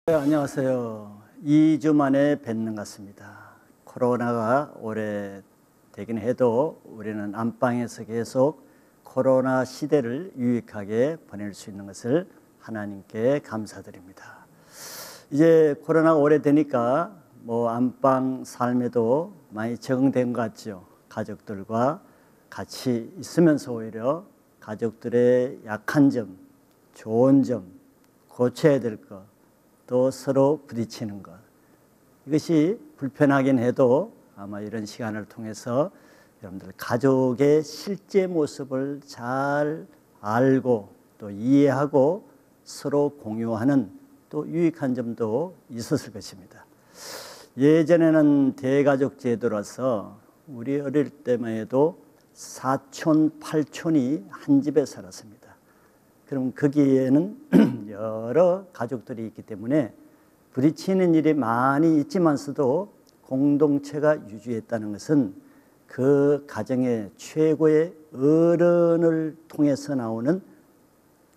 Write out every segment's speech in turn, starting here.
네, 안녕하세요. 2주 만에 뵙는 것 같습니다. 코로나가 오래 되긴 해도 우리는 안방에서 계속 코로나 시대를 유익하게 보낼 수 있는 것을 하나님께 감사드립니다. 이제 코로나가 오래되니까 안방 삶에도 많이 적응된 것 같죠. 가족들과 같이 있으면서 오히려 가족들의 약한 점, 좋은 점, 고쳐야 될 것, 또 서로 부딪히는 것, 이것이 불편하긴 해도 아마 이런 시간을 통해서 여러분들 가족의 실제 모습을 잘 알고 또 이해하고 서로 공유하는 또 유익한 점도 있었을 것입니다. 예전에는 대가족 제도라서 우리 어릴 때만 해도 사촌, 팔촌이 한 집에 살았습니다. 그럼 거기에는 여러 가족들이 있기 때문에 부딪히는 일이 많이 있지만서도 공동체가 유지했다는 것은 그 가정의 최고의 어른을 통해서 나오는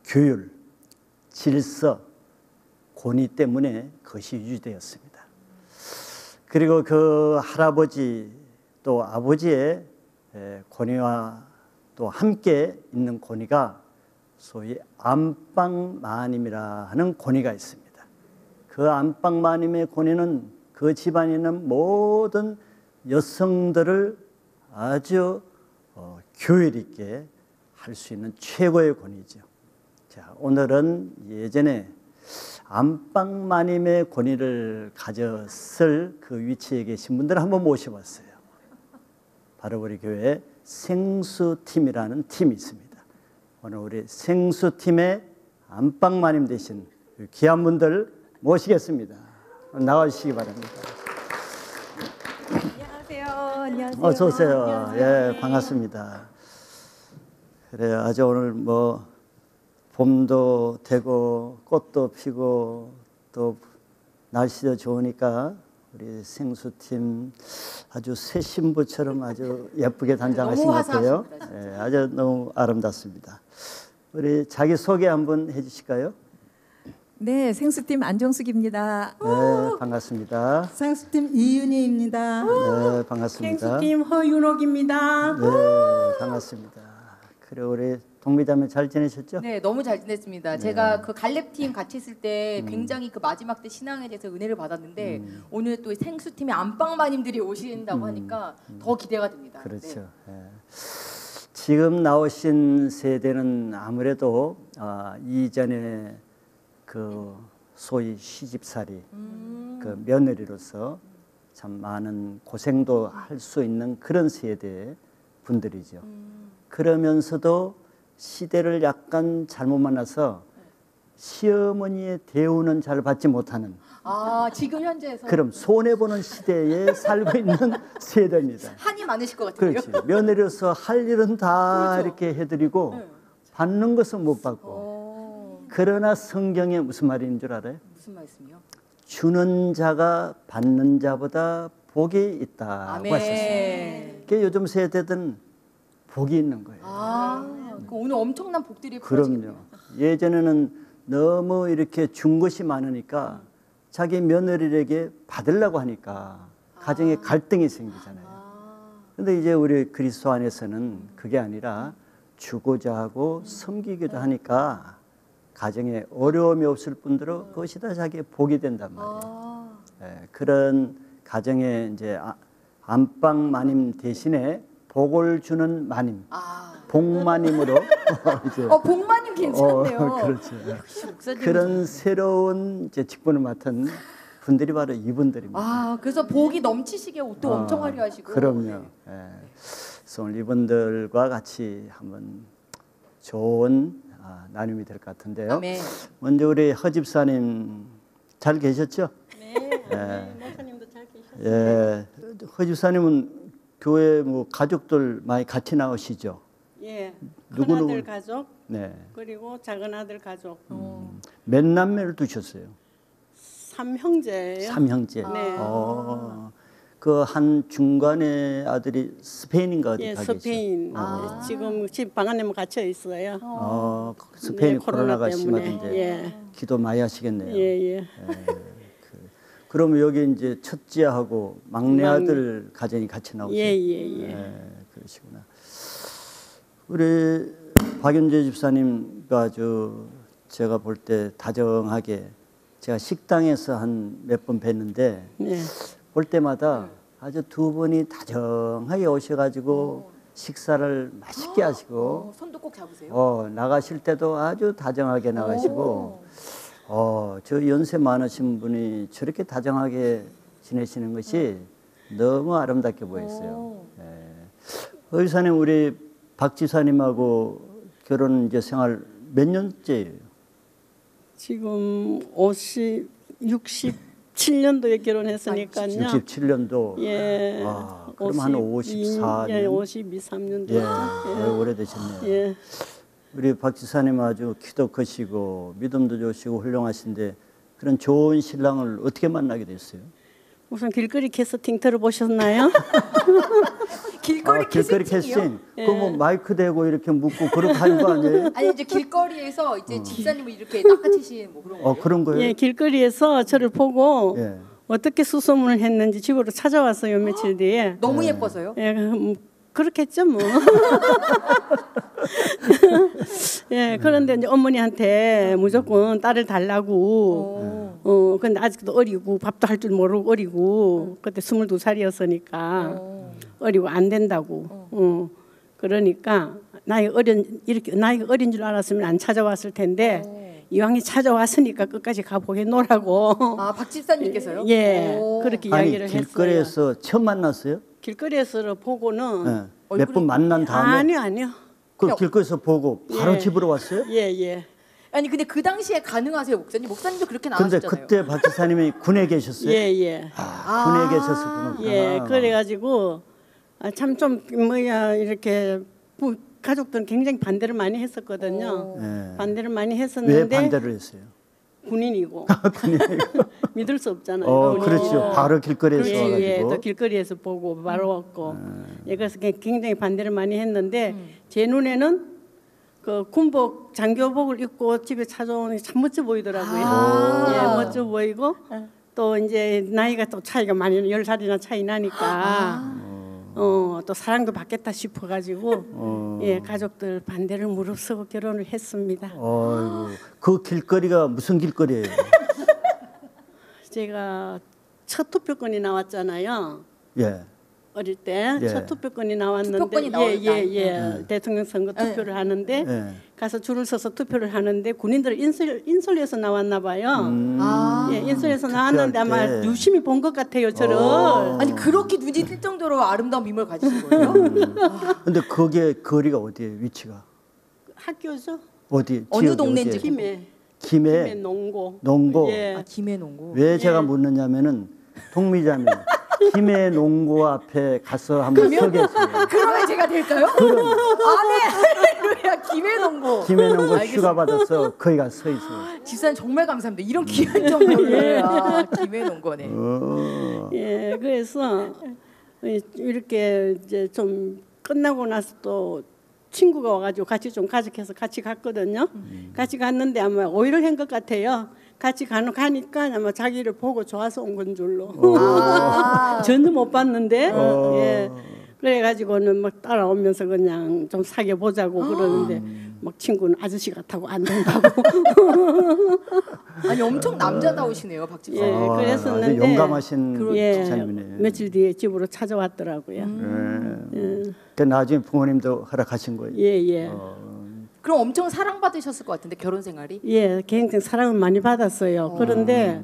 규율, 질서, 권위 때문에 그것이 유지되었습니다. 그리고 그 할아버지 또 아버지의 권위와 또 함께 있는 권위가 소위 안방마님이라 하는 권위가 있습니다. 그 안방마님의 권위는 그 집안에 있는 모든 여성들을 아주 교율 있게 할 수 있는 최고의 권위죠. 자, 오늘은 예전에 안방마님의 권위를 가졌을 그 위치에 계신 분들을 한번 모셔봤어요. 바로 우리 교회 생수팀이라는 팀이 있습니다. 오늘 우리 생수팀의 안방마님 되신 귀한 분들 모시겠습니다. 나와주시기 바랍니다. 안녕하세요. 안녕하세요. 어서 오세요. 안녕하세요. 예, 반갑습니다. 그래요. 아주 오늘 봄도 되고 꽃도 피고 또 날씨도 좋으니까 우리 생수팀 아주 새 신부처럼 아주 예쁘게 단장하신 것 같아요. 예, 아주 너무 아름답습니다. 우리 자기 소개 한번 해주실까요? 네, 생수팀 안정숙입니다. 네, 반갑습니다. 생수팀 이윤희입니다. 네, 반갑습니다. 생수팀 허윤옥입니다. 네, 반갑습니다. 그리고 우리 동미자매 잘 지내셨죠? 네, 너무 잘 지냈습니다. 제가 그 갈렙팀 같이 있을 때 굉장히 그 마지막 때 신앙에 대해서 은혜를 받았는데 오늘 또 생수팀의 안방마님들이 오신다고 하니까 더 기대가 됩니다. 그렇죠. 네. 예. 지금 나오신 세대는 아무래도 이전에 그 소위 시집살이 그 며느리로서 참 많은 고생도 할 수 있는 그런 세대의 분들이죠. 그러면서도 시대를 약간 잘못 만나서 시어머니의 대우는 잘 받지 못하는 지금 현재에서 그럼 손해보는 시대에 살고 있는 세대입니다. 한이 많으실 것 같은데요. 그렇지. 며느리로서 할 일은 다 그렇죠. 이렇게 해드리고 네. 받는 것은 못 받고. 그러나 성경에 무슨 말이 있는 줄 알아요? 무슨 말씀이요? 주는 자가 받는 자보다 복이 있다고 하셨어요. 그게 요즘 세대들은 복이 있는 거예요. 그 오늘 엄청난 복들이 그럼요. 예전에는 너무 이렇게 준 것이 많으니까 자기 며느리에게 받으려고 하니까 가정에 갈등이 생기잖아요. 그런데 이제 우리 그리스도 안에서는 그게 아니라 주고자 하고 섬기기도 하니까 가정에 어려움이 없을 뿐더러 그것이 다 자기의 복이 된단 말이에요. 예, 그런 가정에 이제 안방 마님 대신에 복을 주는 마님, 복마님으로 이제 복마님 괜찮네요. 그렇죠. 목사님. 그런 새로운 이제 직분을 맡은 분들이 바로 이분들입니다. 그래서 복이 넘치시게 옷도 엄청 화려하시고. 그럼요. 네. 예. 그래서 오늘 이분들과 같이 한번 좋은 나눔이 될 것 같은데요. 아멘. 먼저 우리 허 집사님 잘 계셨죠? 네, 목사님도 잘 계셨어요. 예. 허 집사님은 교회 가족들 많이 같이 나오시죠? 예, 누구? 큰아들 가족, 네. 그리고 작은 아들 가족, 몇 남매를 두셨어요? 삼형제예요. 삼형제. 네. 그 한 중간에 아들이 스페인인가 어디 예, 가 계세요? 스페인. 지금 집 방 안에 갇혀 있어요. 스페인이 네, 코로나가 때문에. 심하던데 예. 기도 많이 하시겠네요. 예, 예. 그러면 여기 이제 첫째하고 막내 아들 가정이 같이 나오세요? 예, 예, 예. 그러시구나. 우리 박윤재 집사님과 제가 볼 때 다정하게 제가 식당에서 한 몇 번 뵀는데 네. 볼 때마다 아주 두 분이 다정하게 오셔가지고 식사를 맛있게 하시고 손도 꼭 잡으세요. 나가실 때도 아주 다정하게 나가시고 저 연세 많으신 분이 저렇게 다정하게 지내시는 것이 너무 아름답게 보였어요. 의사님 우리 박 지사님하고 결혼 이제 생활 몇 년째예요? 지금 67년도에 결혼했으니까요. 67년도. 예. 그럼 한 54년. 예, 53년도. 예, 오래되셨네요. 예. 우리 박 지사님 아주 키도 크시고 믿음도 좋으시고 훌륭하신데 그런 좋은 신랑을 어떻게 만나게 됐어요? 우선 길거리 캐스팅 들어보셨나요? 길거리 길거리 캐스팅이요? 캐스팅. 그거 뭐 마이크 대고 이렇게 묻고 그렇게 하는 거 아니에요? 아니 이제 길거리에서 이제 집사님을 이렇게 낚아채시는 뭐 그런 거예요? 그런 거예요? 예, 길거리에서 저를 보고 예. 어떻게 수소문을 했는지 집으로 찾아왔어요, 며칠 뒤에. 너무 예뻐서요? 예, 그렇겠죠, 뭐. 예, 그런데 이제 어머니한테 무조건 딸을 달라고. 근데 아직도 어리고 밥도 할 줄 모르고 어리고 그때 22살이었으니까 어리고 안 된다고. 그러니까 나이가 어린 줄 알았으면 안 찾아왔을 텐데 이왕이 찾아왔으니까 끝까지 가보게 놓으라고. 박 집사님께서요? 예, 그렇게 아니 이야기를 했어요. 길거리에서 처음 만났어요? 길거리에서 보고는 몇 번 만난 다음에 아니요. 그 길거리에서 보고 바로 집으로 왔어요? 예. 아니 근데 그 당시에 가능하세요, 목사님? 목사님도 그렇게 근데 나왔잖아요. 그때 박 지사님이 군에 계셨어요? 예. 군에 계셨었구나. 예, 그래가지고 참 좀 이렇게 가족들은 굉장히 반대를 많이 했었거든요. 반대를 많이 했었는데 왜 반대를 했어요? 군인이고 믿을 수 없잖아요. 그렇죠. 바로 길거리에서 와가지고. 예, 또 길거리에서 보고 바로 왔고. 예, 그래서 굉장히 반대를 많이 했는데 제 눈에는 그 군복 장교복을 입고 집에 찾아오는 게 참 멋져 보이더라고요. 예, 멋져 보이고 또 이제 나이가 또 차이가 많이 10살이나 차이 나니까 또 사랑도 받겠다 싶어가지고 예, 가족들 반대를 무릅쓰고 결혼을 했습니다. 그 길거리가 무슨 길거리예요? 제가 첫 투표권이 나왔잖아요. 예. 어릴 때 첫 투표권이 나왔는데 투표권이 나왔다. 대통령 선거 투표를 하는데 예. 가서 줄을 서서 투표를 하는데 군인들 인솔에서 나왔나 봐요. 예, 인솔에서 나왔는데 아마 때. 유심히 본 것 같아요, 저를. 아니 그렇게 눈이 뜰 정도로 아름다운 미모를 가지신 거예요? 근데 그게 거리가 어디예요? 위치가? 학교죠. 어디? 어느 지역이 동네인지 어디예요? 김해 김해 농고. 농고. 예. 김해 농구. 왜 제가 묻느냐면은 통미자매 김해 농고 앞에 가서 한번 서 계세요. 그러면 제가 될까요? 네. 할렐루야. 김해 농구. 김해 농고 휴가 받아서 거기 가서 서 있어요. 집사님 정말 감사합니다. 이런 귀한 정보를. 김해 농구네. 예, 그래서 이렇게 이제 좀 끝나고 나서 또 친구가 와가지고 같이 좀 가족해서 같이 갔거든요. 같이 갔는데 아마 오해를 한 것 같아요. 같이 가니까 아마 자기를 보고 좋아서 온 건 줄로. 전혀 못 봤는데. 예. 그래가지고는 막 따라오면서 그냥 좀 사귀어 보자고 그러는데 막 친구는 아저씨 같다고 안 된다고. 아니 엄청 남자다우시네요, 박 집사님. 예, 그랬었는데 아주 용감하신 예, 집사님이네요. 며칠 뒤에 집으로 찾아왔더라고요. 그 나중에 부모님도 허락하신 거예요. 예. 그럼 엄청 사랑받으셨을 것 같은데 결혼 생활이? 예, 굉장히 사랑을 많이 받았어요. 그런데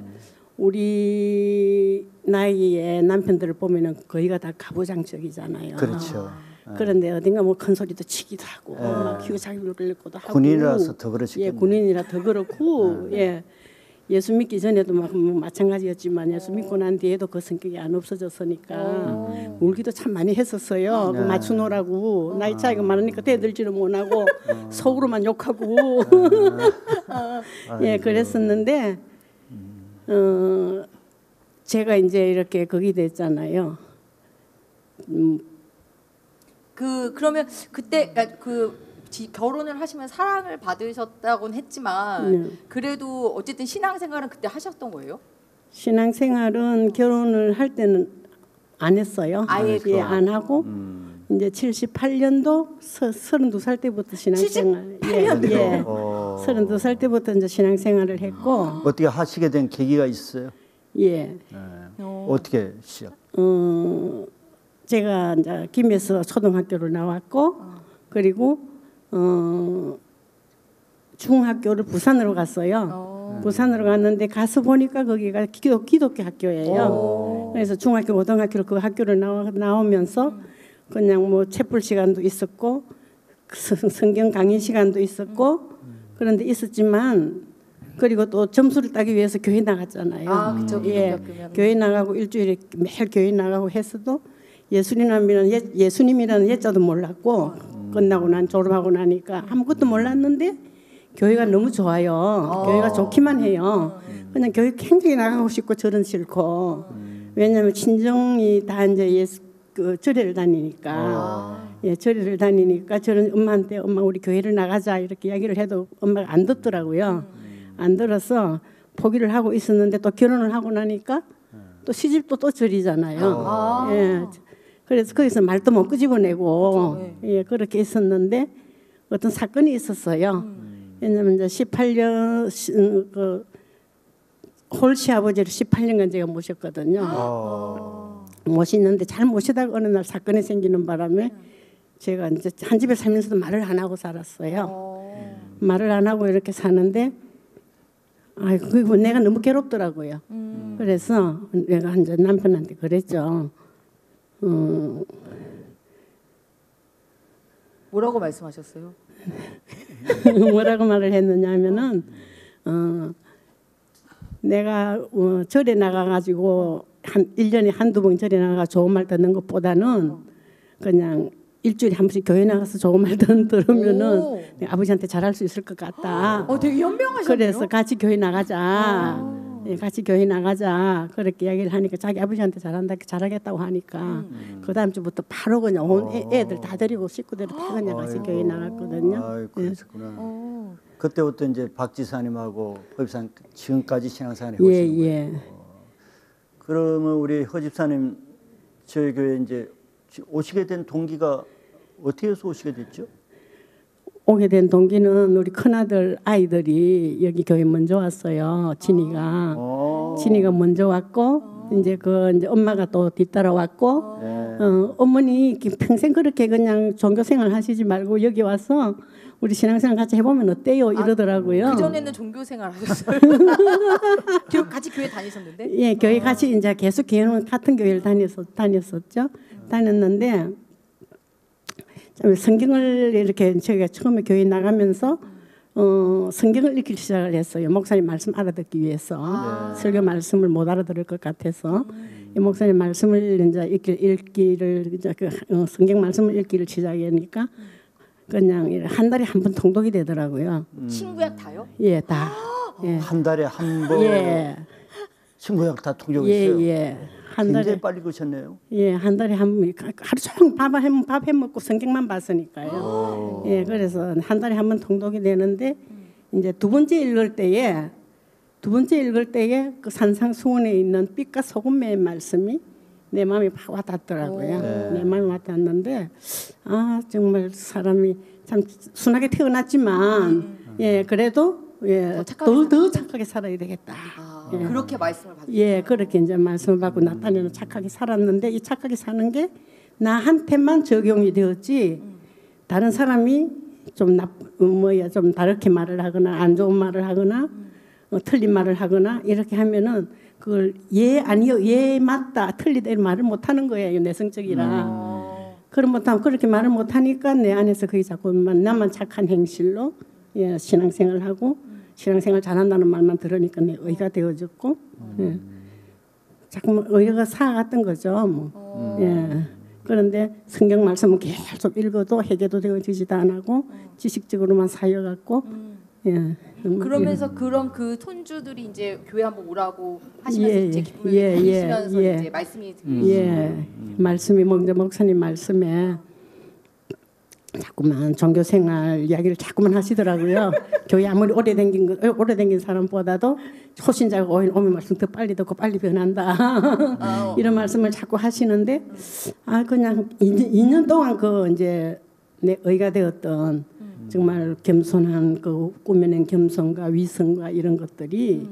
우리 나이에 남편들을 보면은 거의가 다 가부장적이잖아요. 그렇죠. 그런데 어딘가 뭐 큰 소리도 치기도 하고 키우 자기를 끌고도 하고 군인이라서 더 그러시겠네요. 예, 군인이라 더 그렇고 예. 예수 믿기 전에도 뭐 마찬가지였지만 예수 믿고 난 뒤에도 그 성격이 안 없어졌으니까 울기도 참 많이 했었어요. 그 맞추노라고 나이 차이가 많으니까 대들지를 못하고 속으로만 욕하고 예, 그랬었는데 제가 이제 이렇게 거기 됐잖아요. 그러면 그때 그러니까 결혼을 하시면 사랑을 받으셨다고는 했지만 그래도 어쨌든 신앙생활은 그때 하셨던 거예요? 신앙생활은 결혼을 할 때는 안 했어요. 아예 예, 안 하고 이제 78년도 32살 때부터 신앙생활. 78년도? 예. 32살 때부터 이제 신앙생활을 했고. 어떻게 하시게 된 계기가 있어요? 예. 어떻게 시작? 제가 이제 김에서 초등학교를 나왔고 그리고 중학교를 부산으로 갔어요. 부산으로 갔는데 가서 보니까 거기가 기독교 학교예요. 그래서 중학교, 고등학교를 그 학교를 나오면서 그냥 뭐 채플 시간도 있었고 성경 강의 시간도 있었고 그런데 있었지만 그리고 또 점수를 따기 위해서 교회 나갔잖아요. 아, 그쵸. 예, 교회 나가고 일주일에 매일 교회 나가고 했어도 예수님이라는 예자도 몰랐고 끝나고 난 졸업하고 나니까 아무것도 몰랐는데 교회가 너무 좋아요. 교회가 좋기만 해요. 그냥 교회 굉장히 나가고 싶고 절은 싫고 왜냐하면 친정이 다 이제 절에를 다니니까 예, 절에를 다니니까 저는 엄마한테 엄마 우리 교회를 나가자 이렇게 이야기를 해도 엄마가 안 듣더라고요. 안 들어서 포기를 하고 있었는데 또 결혼을 하고 나니까 또 시집도 또 절이잖아요. 예. 그래서 거기서 말도 못 끄집어내고 예, 그렇게 있었는데 어떤 사건이 있었어요. 왜냐하면 이제 18년 홀씨 아버지를 18년간 제가 모셨거든요. 모시는데 잘 모시다가 어느 날 사건이 생기는 바람에 제가 이제 한 집에 살면서도 말을 안 하고 살았어요. 말을 안 하고 이렇게 사는데 그리고 내가 너무 괴롭더라고요. 그래서 내가 이제 남편한테 그랬죠. 뭐라고 말씀하셨어요? 뭐라고 말을 했느냐 하면은 내가 절에 나가가지고 한 1년에 한두 번 절에 나가 좋은 말 듣는 것보다는 그냥 일주일에 한 번씩 교회 나가서 좋은 말 들으면은 내가 아버지한테 잘할 수 있을 것 같다. 되게 현명하셨네요. 그래서 같이 교회 나가자. 예, 같이 교회 나가자. 그렇게 이야기를 하니까 자기 아버지한테 잘하겠다고 하니까 그 다음 주부터 바로 그냥 온 애들 다 데리고 식구들 다 그냥 같이 교회 나갔거든요. 아이고, 그러셨구나. 그때부터 이제 박 지사님하고 허 집사님 지금까지 신앙생활 해오시는 거예요. 예. 그러면 우리 허 집사님 저희 교회 이제 오시게 된 동기가 어떻게 해서 오시게 됐죠? 오게 된 동기는 우리 큰아들 아이들이 여기 교회 먼저 왔어요. 진이가 먼저 왔고 이제 이제 엄마가 또 뒤따라 왔고 어머니 평생 그렇게 그냥 종교생활 하시지 말고 여기 와서 우리 신앙생활 같이 해보면 어때요? 이러더라고요. 그 전에는 종교생활 하셨어요? 같이 교회 다니셨는데? 예, 교회 같이 이제 계속 교회는 같은 교회를 다녔었죠. 다녔는데 성경을 이렇게 제가 처음에 교회 나가면서 성경을 읽기 시작을 했어요. 목사님 말씀 알아듣기 위해서 설교 말씀을 못 알아들을 것 같아서 이 목사님 말씀을 이제 읽기를 이제 성경 말씀을 읽기를 시작하니까 그냥 한 달에 한 번 통독이 되더라고요. 친구약 다요? 예, 다. 예. 한 달에 한 번. 예. 친구약 다 통역했어요. 예. 한 굉장히 달에 빨리 그셨네요. 예, 한 달에 한 번 하루 종일 밥 해 먹고 성경만 봤으니까요. 예, 그래서 한 달에 한 번 통독이 되는데 이제 두 번째 읽을 때에 그 산상수훈에 있는 빛과 소금의 말씀이 내 마음에 와닿더라고요. 내 마음에 와닿았는데 정말 사람이 참 순하게 태어났지만 예, 그래도 예, 더 착하게 살아야 되겠다. 예. 그렇게 말씀을 받으셨어요? 예, 그렇게 이제 말씀을 받고 나 딴에는 착하게 살았는데 이 착하게 사는 게 나한테만 적용이 되었지 다른 사람이 좀 좀 다르게 말을 하거나 안 좋은 말을 하거나 틀린 말을 하거나 이렇게 하면은 그걸 예 아니요 예 맞다 틀리다 이런 말을 못 하는 거예요. 내성적이라. 그럼 못하면 그렇게 말을 못 하니까 내 안에서 그게 자꾸만 나만 착한 행실로 예, 신앙생활을 하고 신앙생활 잘한다는 말만 들으니까 내 의가 되어졌고 예. 자꾸 의가 쌓아갔던 거죠. 뭐. 예. 그런데 성경 말씀은 계속 읽어도 해결도 되어지지도 안 하고 지식적으로만 사여갖고 예. 그러면서 그런 그 손주들이 이제 교회 한번 오라고 하시면서 예, 이제 예, 기쁨을 예, 드리시면서 예. 이제 말씀이 예, 말씀이 먼저 목사님 말씀에 자꾸만 종교 생활 이야기를 자꾸만 하시더라고요. 교회 아무리 오래된 사람보다도 초신자가 오면 말씀 더 빨리 듣고 빨리 변한다. 이런 말씀을 자꾸 하시는데 그냥 2년 동안 그 이제 내 의가 되었던 정말 겸손한 그 꾸며낸 겸손과 위선과 이런 것들이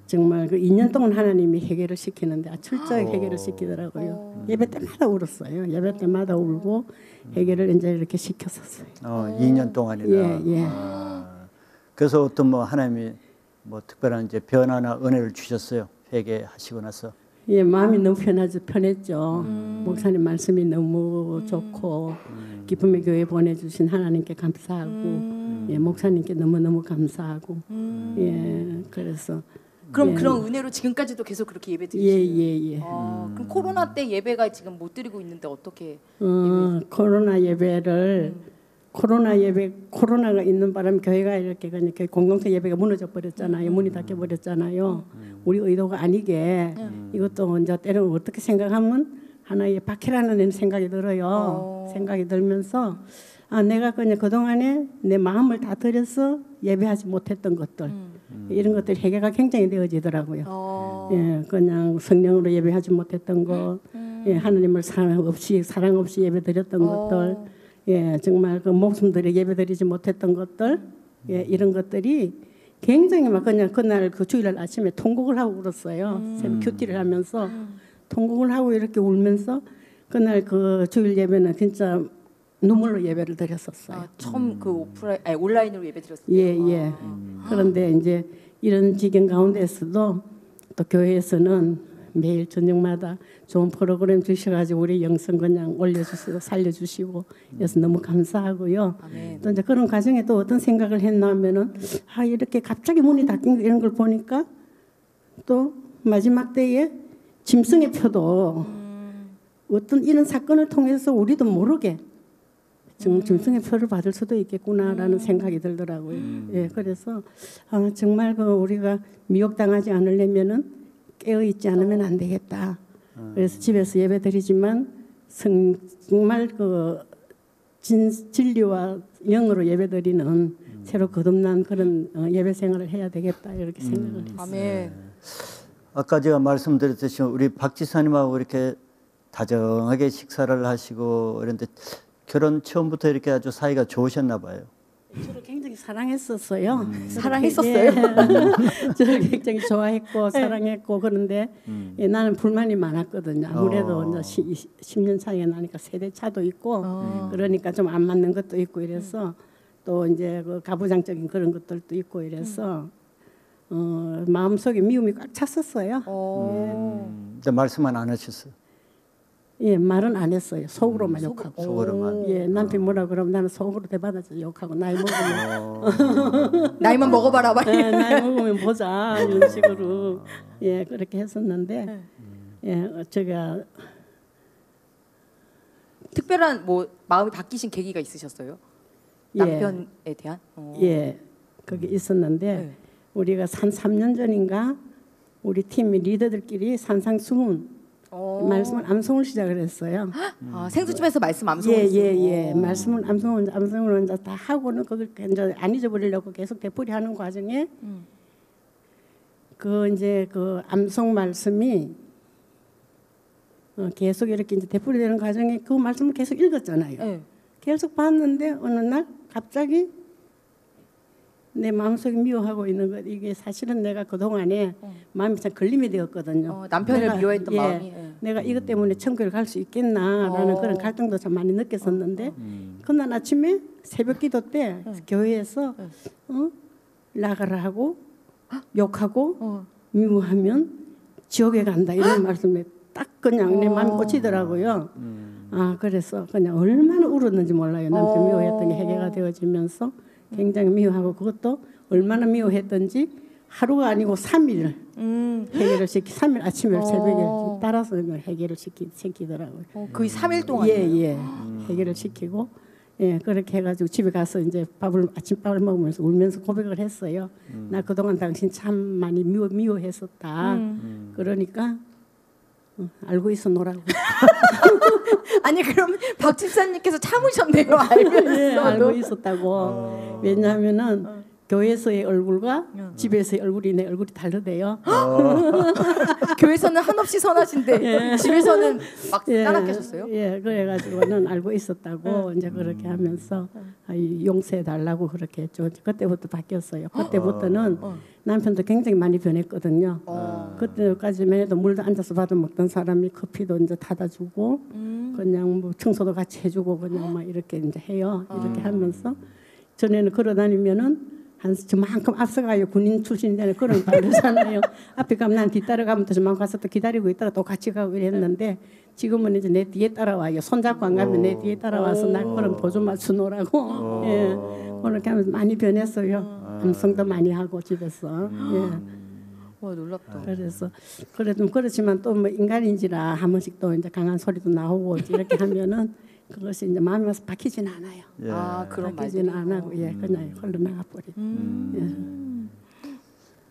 정말 그 2년 동안 하나님이 해결을 시키는데 철저하게 해결을 시키더라고요. 예배 때마다 울었어요. 예배 때마다 울고 해결을 이제 이렇게 시켰었어요. 2년 동안이나. 예, 예. 그래서 어떤 뭐 하나님이 뭐 특별한 이제 변화나 은혜를 주셨어요. 회개하시고 나서. 예, 마음이 너무 편했죠. 목사님 말씀이 너무 좋고 기쁨의 교회 보내주신 하나님께 감사하고 예, 목사님께 너무너무 감사하고 예, 그래서 그럼 예. 그런 은혜로 지금까지도 계속 그렇게 예배 드리시는 예. 그럼 코로나 때 예배가 지금 못 드리고 있는데 어떻게 코로나가 있는 바람에 교회가 이렇게 그냥 공동체 예배가 무너져 버렸잖아요. 문이 닫혀 버렸잖아요. 우리 의도가 아니게 이것도 이제 때로는 어떻게 생각하면 하나의 박해라는 생각이 들어요. 생각이 들면서 내가 그냥 그동안에 내 마음을 다 들여서 예배하지 못했던 것들 이런 것들이 해결가 굉장히 되어지더라고요. 예, 그냥 성령으로 예배하지 못했던 것, 예, 하나님을 사랑 없이 예배드렸던 것들, 예, 정말 그 목숨 들여 예배드리지 못했던 것들, 예, 이런 것들이 굉장히 막 그냥 그날 그 주일날 아침에 통곡을 하고 울었어요. 새벽 큐티를 하면서 통곡을 하고 이렇게 울면서 그날 그 주일 예배는 진짜 눈물로 예배를 드렸었어요. 처음 그 온라인으로 예배 드렸어요. 예. 그런데 이제 이런 지경 가운데서도 또 교회에서는 매일 저녁마다 좋은 프로그램 주셔가지고 우리 영성 그냥 올려주시고 살려주시고 그래서 너무 감사하고요. 아멘. 또 이제 그런 과정에 또 어떤 생각을 했냐면은 이렇게 갑자기 문이 닫힌 이런 걸 보니까 또 마지막 때에 짐승의 표도 어떤 이런 사건을 통해서 우리도 모르게 짐승의 표를 받을 수도 있겠구나라는 생각이 들더라고요. 예, 그래서 정말 그 우리가 미혹당하지 않으려면은 깨어 있지 않으면 안 되겠다. 그래서 집에서 예배드리지만 정말 그 진리와 영으로 예배드리는 새로 거듭난 그런 예배 생활을 해야 되겠다 이렇게 생각을 했어요. 아멘. 아까 제가 말씀드렸듯이 우리 박 지사님하고 이렇게 다정하게 식사를 하시고 그런데 결혼 처음부터 이렇게 아주 사이가 좋으셨나 봐요. 저를 굉장히 사랑했었어요. 사랑했었어요? 예. 저를 굉장히 좋아했고 사랑했고 그런데 예, 나는 불만이 많았거든요. 아무래도 이제 10년 차이가 나니까 세대 차도 있고 그러니까 좀 안 맞는 것도 있고 이래서 또 이제 그 가부장적인 그런 것들도 있고 이래서 마음속에 미움이 꽉 찼었어요. 근데 말씀은 안 하셨어요. 예, 말은 안 했어요. 속으로만 욕하고. 속으로만. 예, 남편 뭐라 그러면 나는 속으로 대받아서 욕하고 나이 먹으면 나이만 먹어봐라. 예, 나이 먹으면 보자 이런 식으로 예 그렇게 했었는데 예 제가 특별한 뭐 마음이 바뀌신 계기가 있으셨어요? 예. 남편에 대한? 예 그게 있었는데 네. 우리가 한 3년 전인가 우리 팀 리더들끼리 산상수문 말씀을 암송을 시작을 했어요. 생수집에서 말씀 암송을 예. 말씀을 암송을 이제 다 하고는 그걸 이제 안 잊어버리려고 계속 되풀이하는 과정에 그 이제 그 암송 말씀이 계속 이렇게 이제 되풀이되는 과정에 그 말씀을 계속 읽었잖아요. 네. 계속 봤는데 어느 날 갑자기 내 마음속에 미워하고 있는 것 이게 사실은 내가 그 동안에 마음이 참 걸림이 되었거든요. 남편을 미워했던 마음이. 예. 내가 이것 때문에 천국을 갈 수 있겠나라는 그런 갈등도 참 많이 느꼈었는데 그날 아침에 새벽기도 때 교회에서 나가라 하고 욕하고 미워하면 지옥에 간다 이런 말씀에 딱 그냥 내 마음이 꽂히더라고요. 그래서 그냥 얼마나 울었는지 몰라요. 남편 미워했던 게 해결가 되어지면서 굉장히 미워하고 그것도 얼마나 미워했던지 하루가 아니고 3일 해결을 3일 아침에 새벽에 따라서 해결을 시키더라고요. 거의 3일 동안. 예. 해결을 시키고 예, 그렇게 해가지고 집에 가서 이제 아침밥을 먹으면서 울면서 고백을 했어요. 나 그동안 당신 참 많이 미워했었다. 그러니까 알고 있어 노라고. 아니 그럼 박 집사님께서 참으셨네요. 알면서도. 예, 알고 있었다고. 왜냐하면은 교회에서의 얼굴과 집에서의 얼굴이 내 얼굴이 다르대요. 교회에서는 한없이 선하신데 집에서는 막 따라하셨어요? 예, 그래가지고는 알고 있었다고 이제 그렇게 하면서 용서해 달라고 그렇게 했죠. 그때부터 바뀌었어요. 그때부터는 남편도 굉장히 많이 변했거든요. 그때까지만 해도 물도 앉아서 받아 먹던 사람이 커피도 이제 타다 주고 그냥 뭐 청소도 같이 해주고 그냥 막 이렇게 이제 해요. 이렇게 하면서 전에는 걸어 다니면은 한 저만큼 앞서가요. 군인 출신인데 그런 빠르잖아요. 앞에 가면 난 뒤따라가면 또 저만 가서 또 기다리고 있다가 또 같이 가고 이랬는데 지금은 이제 내 뒤에 따라와요. 손잡고 안 가면 내 뒤에 따라와서 나 그런 보조 맞추노라고. 예, 그렇게 하면서 많이 변했어요. 암송도 많이 하고 집에서. 예. 와 놀랍다. 그래서 그래도 그렇지만 또 뭐 인간인지라 한 번씩 또 이제 강한 소리도 나오고 이렇게 하면은 그것이 이제 마음에 와서 박히지는 않아요. 예. 아 그런 박히지는 말들이. 안 하고 예 그냥 흘러나가 버리.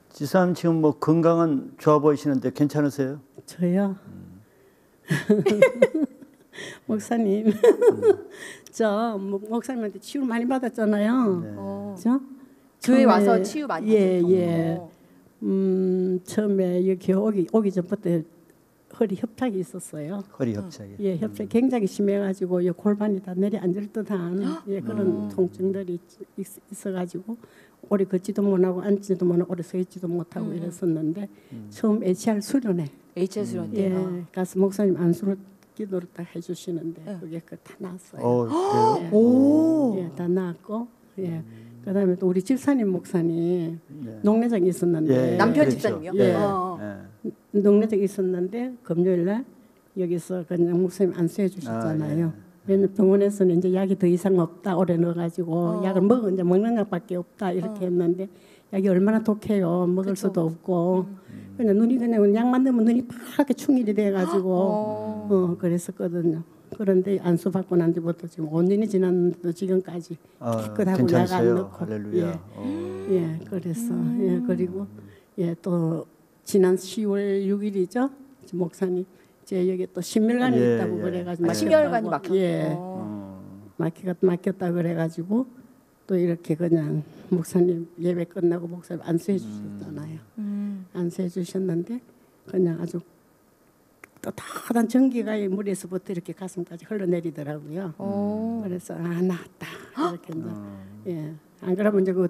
지사님 지금 뭐 건강은 좋아 보이시는데 괜찮으세요? 저요. 목사님, 저 목사님한테 치유 많이 받았잖아요. 네. 저 교회 처음에- 와서 치유 많이 예, 받으셨죠? 예. 처음에 여기 오기 전부터 허리 협착이 있었어요. 허리 협착이. 예, 협착이 굉장히 심해가지고 이 골반이 다 내려앉을 듯한 예, 그런 통증들이 있어가지고 오래 걷지도 못하고 앉지도 못하고 오래 서 있지도 못하고 이랬었는데 처음 HR 수련회 HR 수련 예, 때. 가서 목사님 안수로 기도를 딱 해주시는데 그게 다 나았어요. 그래요? 예. 오. 예, 다 나았고 예. 그다음에 또 우리 집사님 목사님 네. 농내장이 있었는데 예, 남편 그렇죠. 집사님이요? 예. 어. 예. 농내장이 있었는데 금요일 날 여기서 그냥 목사님 안수해 주셨잖아요. 왜냐면 병원에서는 이제 약이 더 이상 없다 오래 넣어가지고 약을 이제 먹는 것밖에 없다 이렇게 했는데 약이 얼마나 독해요. 먹을 수도 없고 그냥 눈이 그냥 약만 넣으면 눈이 파랗게 충혈이 돼가지고 그랬었거든요. 그런데 안수 받고 난 뒤부터 지금 5년이 지났는데도 지금까지 깨끗하고 약 안 괜찮으세요? 넣고 할렐루야. 예, 그래서 예 그리고 예 또 지난 10월 6일이죠 목사님 제 여기 또 심혈관이 예, 있다고 예. 그래가지고 심혈관이 막혔다고. 막혔고. 예 막혔다 그래가지고 또 이렇게 그냥 목사님 예배 끝나고 목사님 안수해 주셨잖아요. 안수해 주셨는데 그냥 아주 또 다단 전기가 이 물에서부터 이렇게 가슴까지 흘러내리더라고요. 그래서 나았다 이렇게 이제 예. 안 그러면 이제 그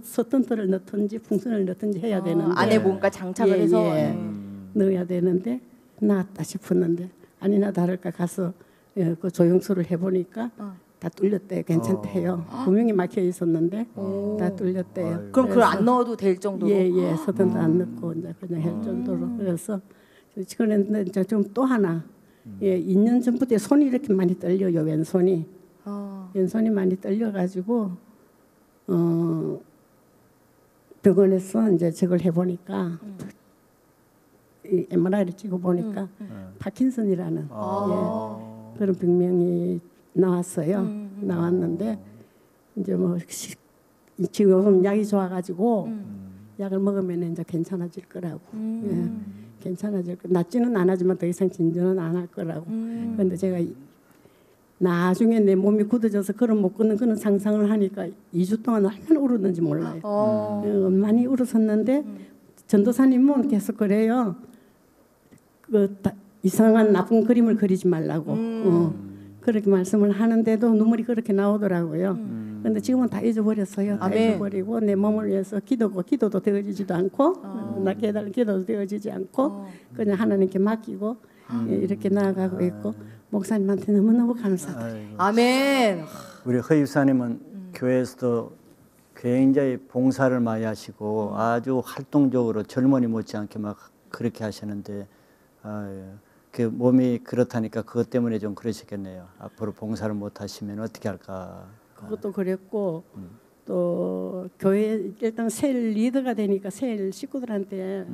서턴트를 넣든지 풍선을 넣든지 해야 되는데 안에 뭔가 장착을 해서 넣어야 되는데 나았다 싶었는데 아니나 다를까 가서 예, 그 조영수를 해보니까 다 뚫렸대요. 괜찮대요. 분명히 막혀 있었는데 다 뚫렸대요. 그럼 그걸 안 넣어도 될 정도로. 예예 서턴트 안 넣고 이제 그냥 할 정도로 그래서 그런데 이제 좀 또 하나 예 2년 전부터 손이 이렇게 많이 떨려요. 왼손이 왼손이 많이 떨려가지고 병원에서 이제 저걸 해보니까 이 MRI를 찍어 보니까 파킨슨이라는 예, 그런 병명이 나왔어요. 나왔는데 이제 뭐 지금 약이 좋아가지고 약을 먹으면 이제 괜찮아질 거라고. 예, 괜찮아질 거. 낫지는 않았지만 더 이상 진전은 안 할 거라고. 그런데 제가 나중에 내 몸이 굳어져서 걸음 못 걷는 그런 상상을 하니까 2주 동안 얼마나 울었는지 몰라요. 많이 울었었는데 전도사님은 계속 그래요. 이상한 나쁜 그림을 그리지 말라고 그렇게 말씀을 하는데도 눈물이 그렇게 나오더라고요. 그런데 지금은 다 잊어버렸어요. 다 잊어버리고 내 몸을 위해서 기도도 되어지지도 않고 나 깨달은 기도도 되어지지 않고 그냥 하나님께 맡기고 예, 이렇게 나아가고 있고 목사님한테 너무너무 감사드려요. 아멘. 우리 허입사님은 교회에서도 굉장히 봉사를 많이 하시고 아주 활동적으로 젊은이 못지않게 막 그렇게 하시는데 그 몸이 그렇다니까 그것 때문에 좀 그러시겠네요. 앞으로 봉사를 못 하시면 어떻게 할까. 그것도 그랬고 또 교회 일단 셀 리더가 되니까 셀 식구들한테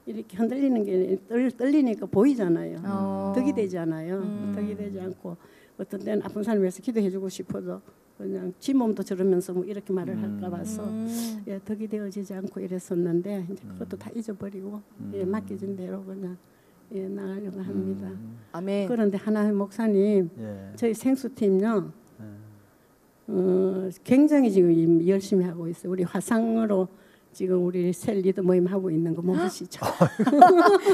이렇게 흔들리는 게 떨리니까 보이잖아요. 덕이 되잖아요. 덕이 되지 않고 어떤 때는 아픈 사람 위해서 기도해주고 싶어도 그냥 지 몸도 저러면서 뭐 이렇게 말을 할까 봐서 예, 덕이 되어지지 않고 이랬었는데 이제 그것도 다 잊어버리고 예, 맡겨진 대로 그냥 예, 나가려고 합니다. 아멘. 그런데 하나님 목사님 예. 저희 생수팀요 굉장히 지금 열심히 하고 있어요. 우리 화상으로 지금 우리 셀 리더 모임 하고 있는 거 모르시죠?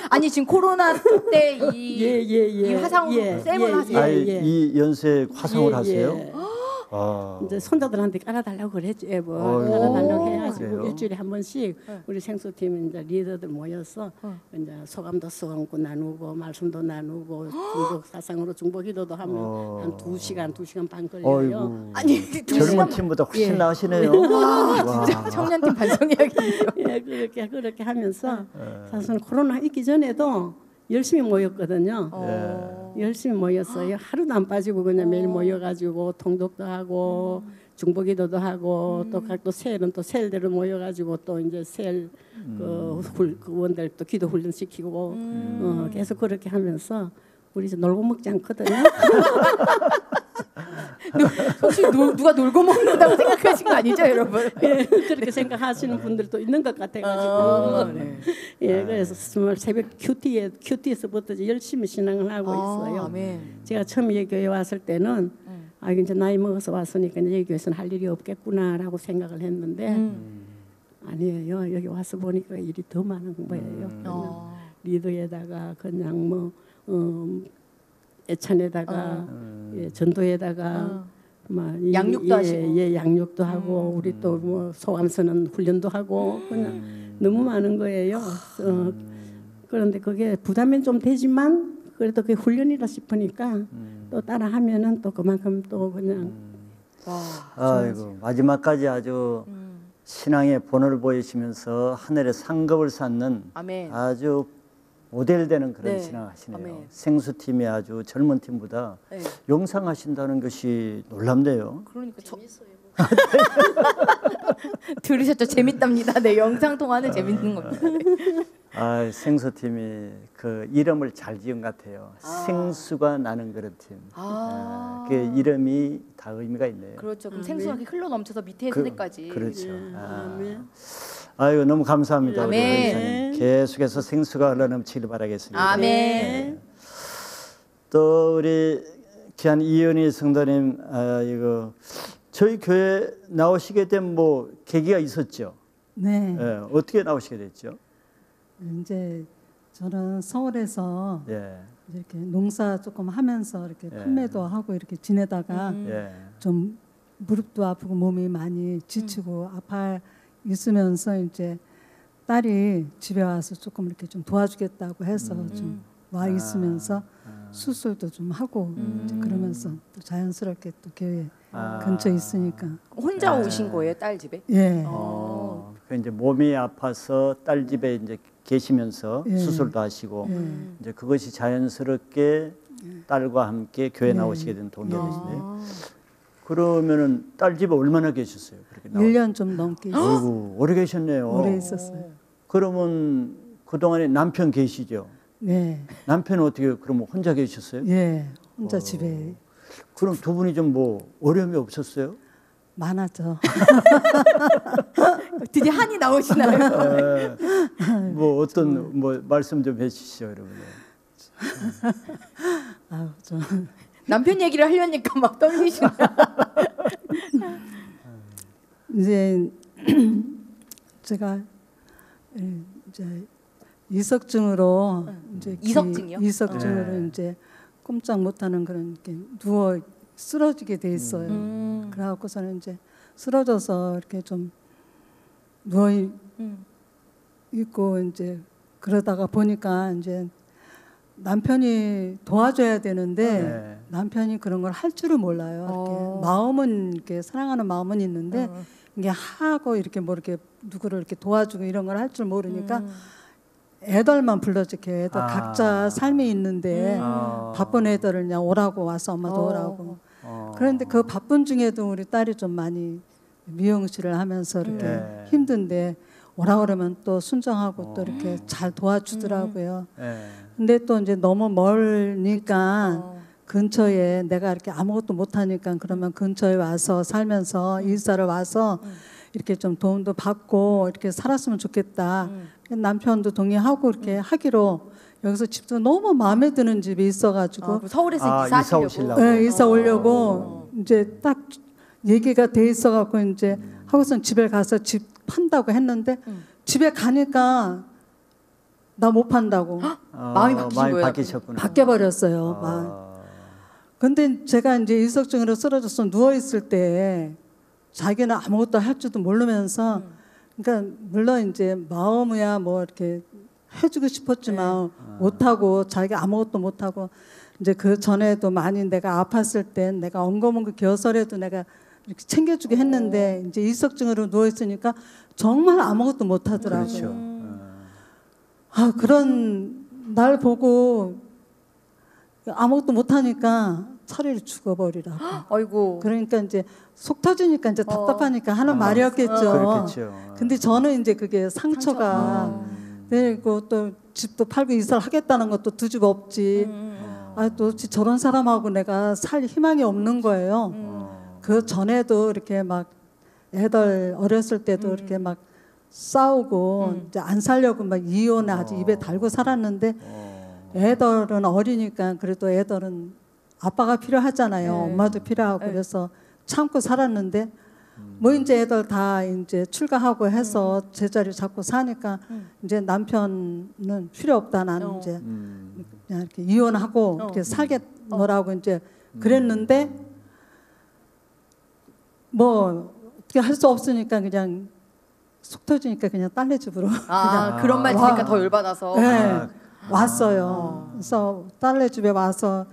아니 지금 코로나 때 이 화상으로 쌤을 하세요. 아, 이 연세 화상을 하세요? 예. 아. 이제 손자들한테 깔아달라고 그랬죠. 뭐 어이구, 깔아달라고 해가지고 그래요? 일주일에 한 번씩 우리 생수팀 이제 리더들 모여서 이제 소감도 써안고 나누고 말씀도 나누고 중복 사상으로 중보기도도 하면 한 2시간 반 걸려요. 어이구. 아니 젊은 팀보다 훨씬 나으시네요. 와, 진짜 청년팀 반성 이야기예요. 예, 그렇게 하면서 사실 코로나 있기 전에도 열심히 모였거든요. 열심히 모였어요. 하루도 안 빠지고 그냥 매일 모여가지고 통독도 하고 중보기도도 하고 또 각 또 셀은 또 셀대로 모여가지고 또 이제 셀그 원들 또 기도 훈련 시키고 계속 그렇게 하면서 우리 이제 놀고 먹지 않거든요. 혹시 누가 놀고 먹는다고 생각하신 거 아니죠, 여러분? 예, 그렇게 생각하시는 분들도 있는 것 같아가지고 네. 예, 그래서 정말 새벽 큐티에서부터 열심히 신앙을 하고 있어요. 아멘. 제가 처음 여기 교회 왔을 때는 아 이제 나이 먹어서 왔으니까 이제 여기 교회에서는 할 일이 없겠구나라고 생각을 했는데 아니에요. 여기 와서 보니까 일이 더 많은 거예요. 그냥 리더에다가 그냥 뭐 애찬에다가 예, 전도에다가 막 양육도 하시고. 예, 양육도 하고 우리 또 뭐 소감 쓰는 훈련도 하고 그냥 너무 많은 거예요. 그런데 그게 부담은 좀 되지만 그래도 그게 훈련이라 싶으니까 또 따라 하면은 또 그만큼 또 그냥 아이고 마지막까지 아주 신앙의 본을 보이시면서 하늘의 상급을 쌓는 아멘. 아주 모델되는 그런 네. 신앙하시네요. 아멘. 생수팀이 아주 젊은 팀보다 네. 용상하신다는 것이 놀랍네요. 그러니까 들으셨죠? 재밌답니다. 네, 영상 통화는 재밌는 겁니다. 네. 아, 생수팀이 그 이름을 잘 지은 것 같아요. 생수가 나는 그런 팀. 그 이름이 다 의미가 있네요. 그렇죠. 그럼 생수가 이렇게 흘러 넘쳐서 밑에 세대까지. 그렇죠. 아멘. 아이고 너무 감사합니다. 우리 아멘. 회장님. 계속해서 생수가 흘러넘치길 바라겠습니다. 아멘. 또 우리 귀한 이은희 성도님, 이거 저희 교회 나오시게 된 뭐 계기가 있었죠. 네. 예, 어떻게 나오시게 됐죠? 이제 저는 서울에서 예, 이렇게 농사 조금 하면서 이렇게 판매도 하고 이렇게 지내다가 예, 좀 무릎도 아프고 몸이 많이 지치고 아파 있으면서 이제 딸이 집에 와서 조금 이렇게 좀 도와주겠다고 해서 좀 와 있으면서 수술도 좀 하고 이제 그러면서 또 자연스럽게 또 교회 근처에 있으니까 혼자 오신 거예요, 딸 집에? 예. 그 이제 몸이 아파서 딸 집에 이제 계시면서 예. 수술도 하시고 예. 이제 그것이 자연스럽게 딸과 함께 교회 나오시게 된 동기가 되시네요. 그러면은 딸 집에 얼마나 계셨어요? 그렇게 1년 좀 넘게 아이고 오래 계셨네요. 오래 있었어요. 그러면 그 동안에 남편 계시죠? 네. 남편은 어떻게 그러면 혼자 계셨어요? 예. 혼자 집에 그럼 두 분이 좀 뭐 어려움이 없었어요? 많았죠. 드디어 한이 나오시나요? 뭐 어떤 뭐 말씀 좀 해주시죠, 여러분. 아유, 좀 남편 얘기를 하려니까 막 떨리시나요? 이제 제가 이제 이석증으로 이제 이석증이요? 이석증으로 네. 이제 꼼짝 못하는 그런 이렇게 누워 쓰러지게 돼 있어요. 그래갖고서는 이제 쓰러져서 이렇게 좀 누워 있고 이제 그러다가 보니까 이제 남편이 도와줘야 되는데 네. 남편이 그런 걸 할 줄을 몰라요. 이렇게 마음은 이렇게 사랑하는 마음은 있는데 이게 하고 이렇게 뭐 이렇게 누구를 이렇게 도와주고 이런 걸 할 줄 모르니까 애들만 불러주게 애들 각자 삶이 있는데 바쁜 애들을 그냥 오라고 와서 엄마도 오라고. 그런데 그 바쁜 중에도 우리 딸이 좀 많이 미용실을 하면서 이렇게 네. 힘든데 오라 그러면 또 순정하고 또 이렇게 잘 도와주더라고요. 예. 근데 또 이제 너무 멀으니까 근처에 내가 이렇게 아무것도 못하니까 그러면 근처에 와서 살면서 이사를 와서 이렇게 좀 도움도 받고 이렇게 살았으면 좋겠다. 남편도 동의하고 이렇게 하기로 여기서 집도 너무 마음에 드는 집이 있어가지고 그럼 서울에서 아, 이사 이사 하시려고. 오시려고. 네, 이사 오려고 이제 딱 얘기가 돼 있어갖고 이제 하고선 집에 가서 집 판다고 했는데 집에 가니까 나 못 판다고 마음이 바뀌신 거예요? 바뀌셨구나. 바뀌어 버렸어요. 막. 근데 제가 이제 일석증으로 쓰러져서 누워 있을 때 자기는 아무것도 할 줄도 모르면서 그러니까 물론 이제 마음이야 뭐 이렇게 해주고 싶었지만 못하고 자기가 아무것도 못하고 이제 그 전에도 많이 내가 아팠을 때 내가 엉거멍거 겨설에도 내가 이렇게 챙겨주게 했는데 이제 일석증으로 누워 있으니까 정말 아무것도 못하더라고요. 그렇죠. 아 그런 날 보고 아무것도 못하니까 차라리 죽어버리라고. 아이고. 그러니까 이제 속 터지니까 이제 답답하니까 하는 말이었겠죠. 그렇겠죠. 근데 저는 이제 그게 상처가 그리고 또 집도 팔고 이사를 하겠다는 것도 두 집 없지. 아, 또 저런 사람하고 내가 살 희망이 없는 거예요. 그 전에도 이렇게 막 애들 어렸을 때도 이렇게 막 싸우고 이제 안 살려고 막 이혼에 아주 입에 달고 살았는데 애들은 어리니까 그래도 애들은 아빠가 필요하잖아요. 엄마도 필요하고 그래서 참고 살았는데 뭐 이제 애들 다 이제 출가하고 해서 제자리 잡고 사니까 이제 남편은 필요 없다 나는 이제 그냥 이렇게 이혼하고 이렇게 살겠노라고 이제 그랬는데 뭐 어떻게 할 수 없으니까 그냥 속 터지니까 그냥 딸네 집으로 그런 말 들으니까 와. 더 열받아서. 네, 왔어요. 그래서 딸네 집에 와서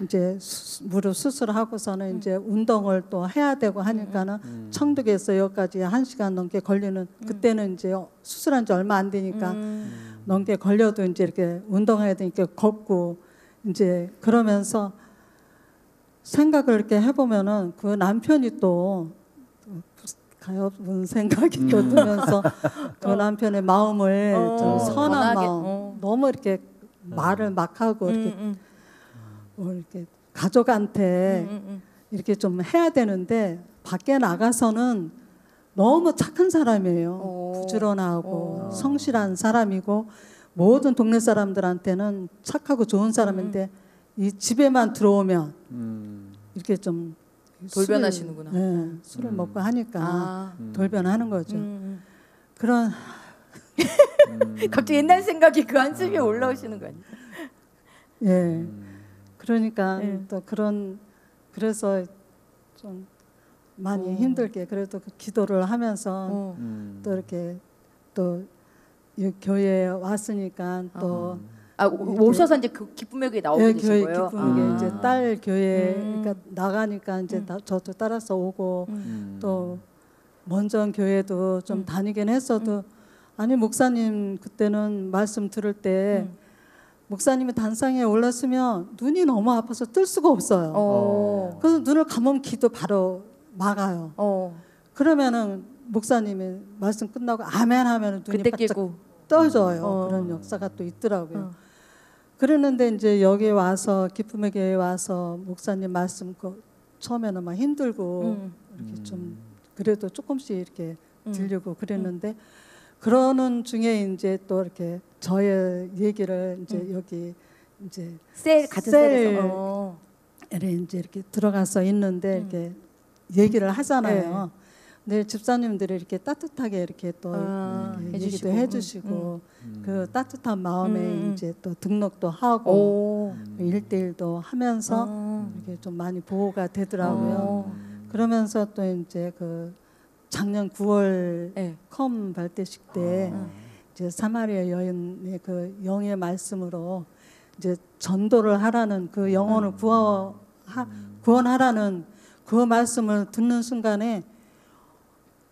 이제 무릎 수술하고서는 이제 운동을 또 해야 되고 하니까는 청두에서 여기까지 1시간 넘게 걸리는 그때는 이제 수술한 지 얼마 안 되니까 넘게 걸려도 이제 이렇게 운동해야 되니까 걷고 이제 그러면서 생각을 이렇게 해보면은 그 남편이 또 가엾은 생각이 또 들면서 그 남편의 마음을 좀 선한 편하게, 마음 너무 이렇게 말을 막 하고 이렇게 뭐 이렇게 가족한테 이렇게 좀 해야 되는데 밖에 나가서는 너무 착한 사람이에요. 부지런하고 성실한 사람이고 모든 동네 사람들한테는 착하고 좋은 사람인데 이 집에만 들어오면 이렇게 좀 돌변하시는구나. 술을 먹고 하니까 돌변하는 거죠. 그런 갑자기 옛날 생각이 그 한숨이 올라오시는 거 아니에요? 예. 그러니까 또 그래서 좀 많이 힘들게 그래도 그 기도를 하면서 또 이렇게 또 이 교회에 왔으니까 또 오셔서 이제 그 기쁨의 교회 나오게 예, 되신 교회 거예요? 기쁨에 이제 딸 교회 그러니까 나가니까 이제 저도 따라서 오고 또 먼저 교회도 좀 다니긴 했어도 아니 목사님 그때는 말씀 들을 때 목사님이 단상에 올랐으면 눈이 너무 아파서 뜰 수가 없어요. 그래서 눈을 감으면 기도 바로 막아요. 그러면은 목사님이 말씀 끝나고 아멘 하면은 눈이 그때 바짝 깨고. 떠져요. 그런 역사가 또 있더라고요. 그랬는데 이제 여기 와서 기쁨의 교회에 와서 목사님 말씀 처음에는 막 힘들고 이렇게 좀 그래도 조금씩 이렇게 들리고 그랬는데 그러는 중에 이제 또 이렇게 저의 얘기를 이제 여기 이제 같은 셀에서. 이제 이렇게 들어가서 있는데 이렇게 얘기를 하잖아요. 네, 집사님들이 이렇게 따뜻하게 이렇게 또 이렇게 얘기도 해주시고 그 따뜻한 마음에 이제 또 등록도 하고 1대1도 하면서 이렇게 좀 많이 보호가 되더라고요. 그러면서 또 이제 그 작년 9월 컴 발대식 때 이제 사마리아 여인의 그 영의 말씀으로 이제 전도를 하라는 그 영혼을 구원하라는 그 말씀을 듣는 순간에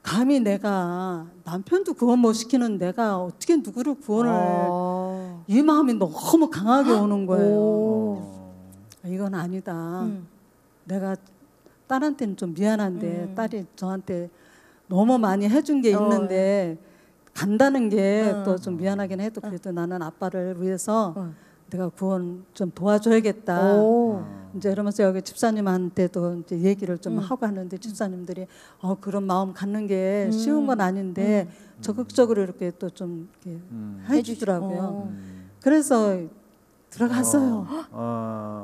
감히 내가 남편도 구원 못 시키는 내가 어떻게 누구를 구원을 이 마음이 너무 강하게 오는 거예요. 이건 아니다. 내가 딸한테는 좀 미안한데 딸이 저한테 너무 많이 해준 게 있는데 간다는 게 또 좀 미안하긴 해도 그래도 나는 아빠를 위해서 내가 구원 좀 도와줘야겠다. 오. 이제 이러면서 여기 집사님한테도 이제 얘기를 좀 하고 하는데 집사님들이 그런 마음 갖는 게 쉬운 건 아닌데 적극적으로 이렇게 또 좀 이렇게 해주더라고요. 그래서 들어갔어요.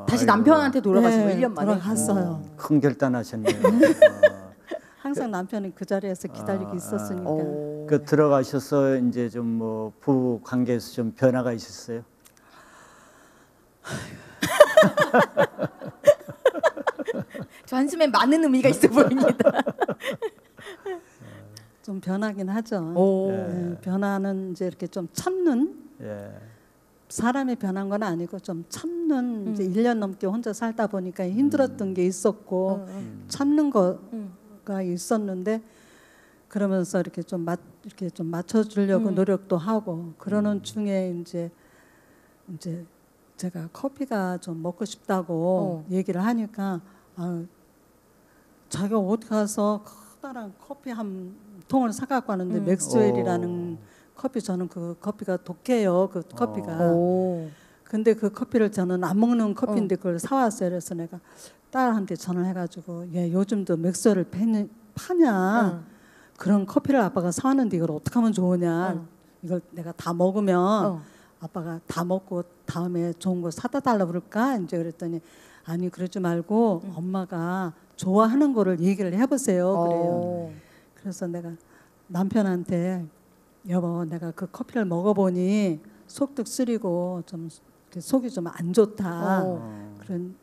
다시 아이고, 남편한테 돌아가신 거 네, 1년 만에? 들어갔어요. 큰 결단하셨네요. 항상 남편이 그 자리에서 기다리고 있었으니까. 그 들어가셔서 이제 좀 뭐 부부 관계에서 좀 변화가 있었어요? 저 한숨에 많은 의미가 있어 보입니다. 좀 변하긴 하죠. 오. 네, 변화는 이제 이렇게 좀 참는 예. 사람이 변한 건 아니고 좀 참는 이제 1년 넘게 혼자 살다 보니까 힘들었던 게 있었고 참는 거가 있었는데 그러면서 이렇게 좀 맞춰주려고 노력도 하고 그러는 중에 이제 제가 커피가 좀 먹고 싶다고 얘기를 하니까 자기가 어디 가서 커다란 커피 한 통을 사갖고 왔는데 맥스웰이라는 커피 저는 그 커피가 독해요. 그 커피가. 근데 그 커피를 저는 안 먹는 커피인데 그걸 사왔어요. 그래서 내가 딸한테 전화를 해가지고 얘 요즘도 맥스웰을 파냐. 그런 커피를 아빠가 사왔는데 이걸 어떻게 하면 좋으냐. 이걸 내가 다 먹으면 아빠가 다 먹고 다음에 좋은 거 사다 달라고 그럴까? 이제 그랬더니 아니 그러지 말고 엄마가 좋아하는 거를 얘기를 해보세요. 그래요. 그래서 내가 남편한테 여보 내가 그 커피를 먹어보니 속도 쓰리고 좀 속이 좀 안 좋다. 그런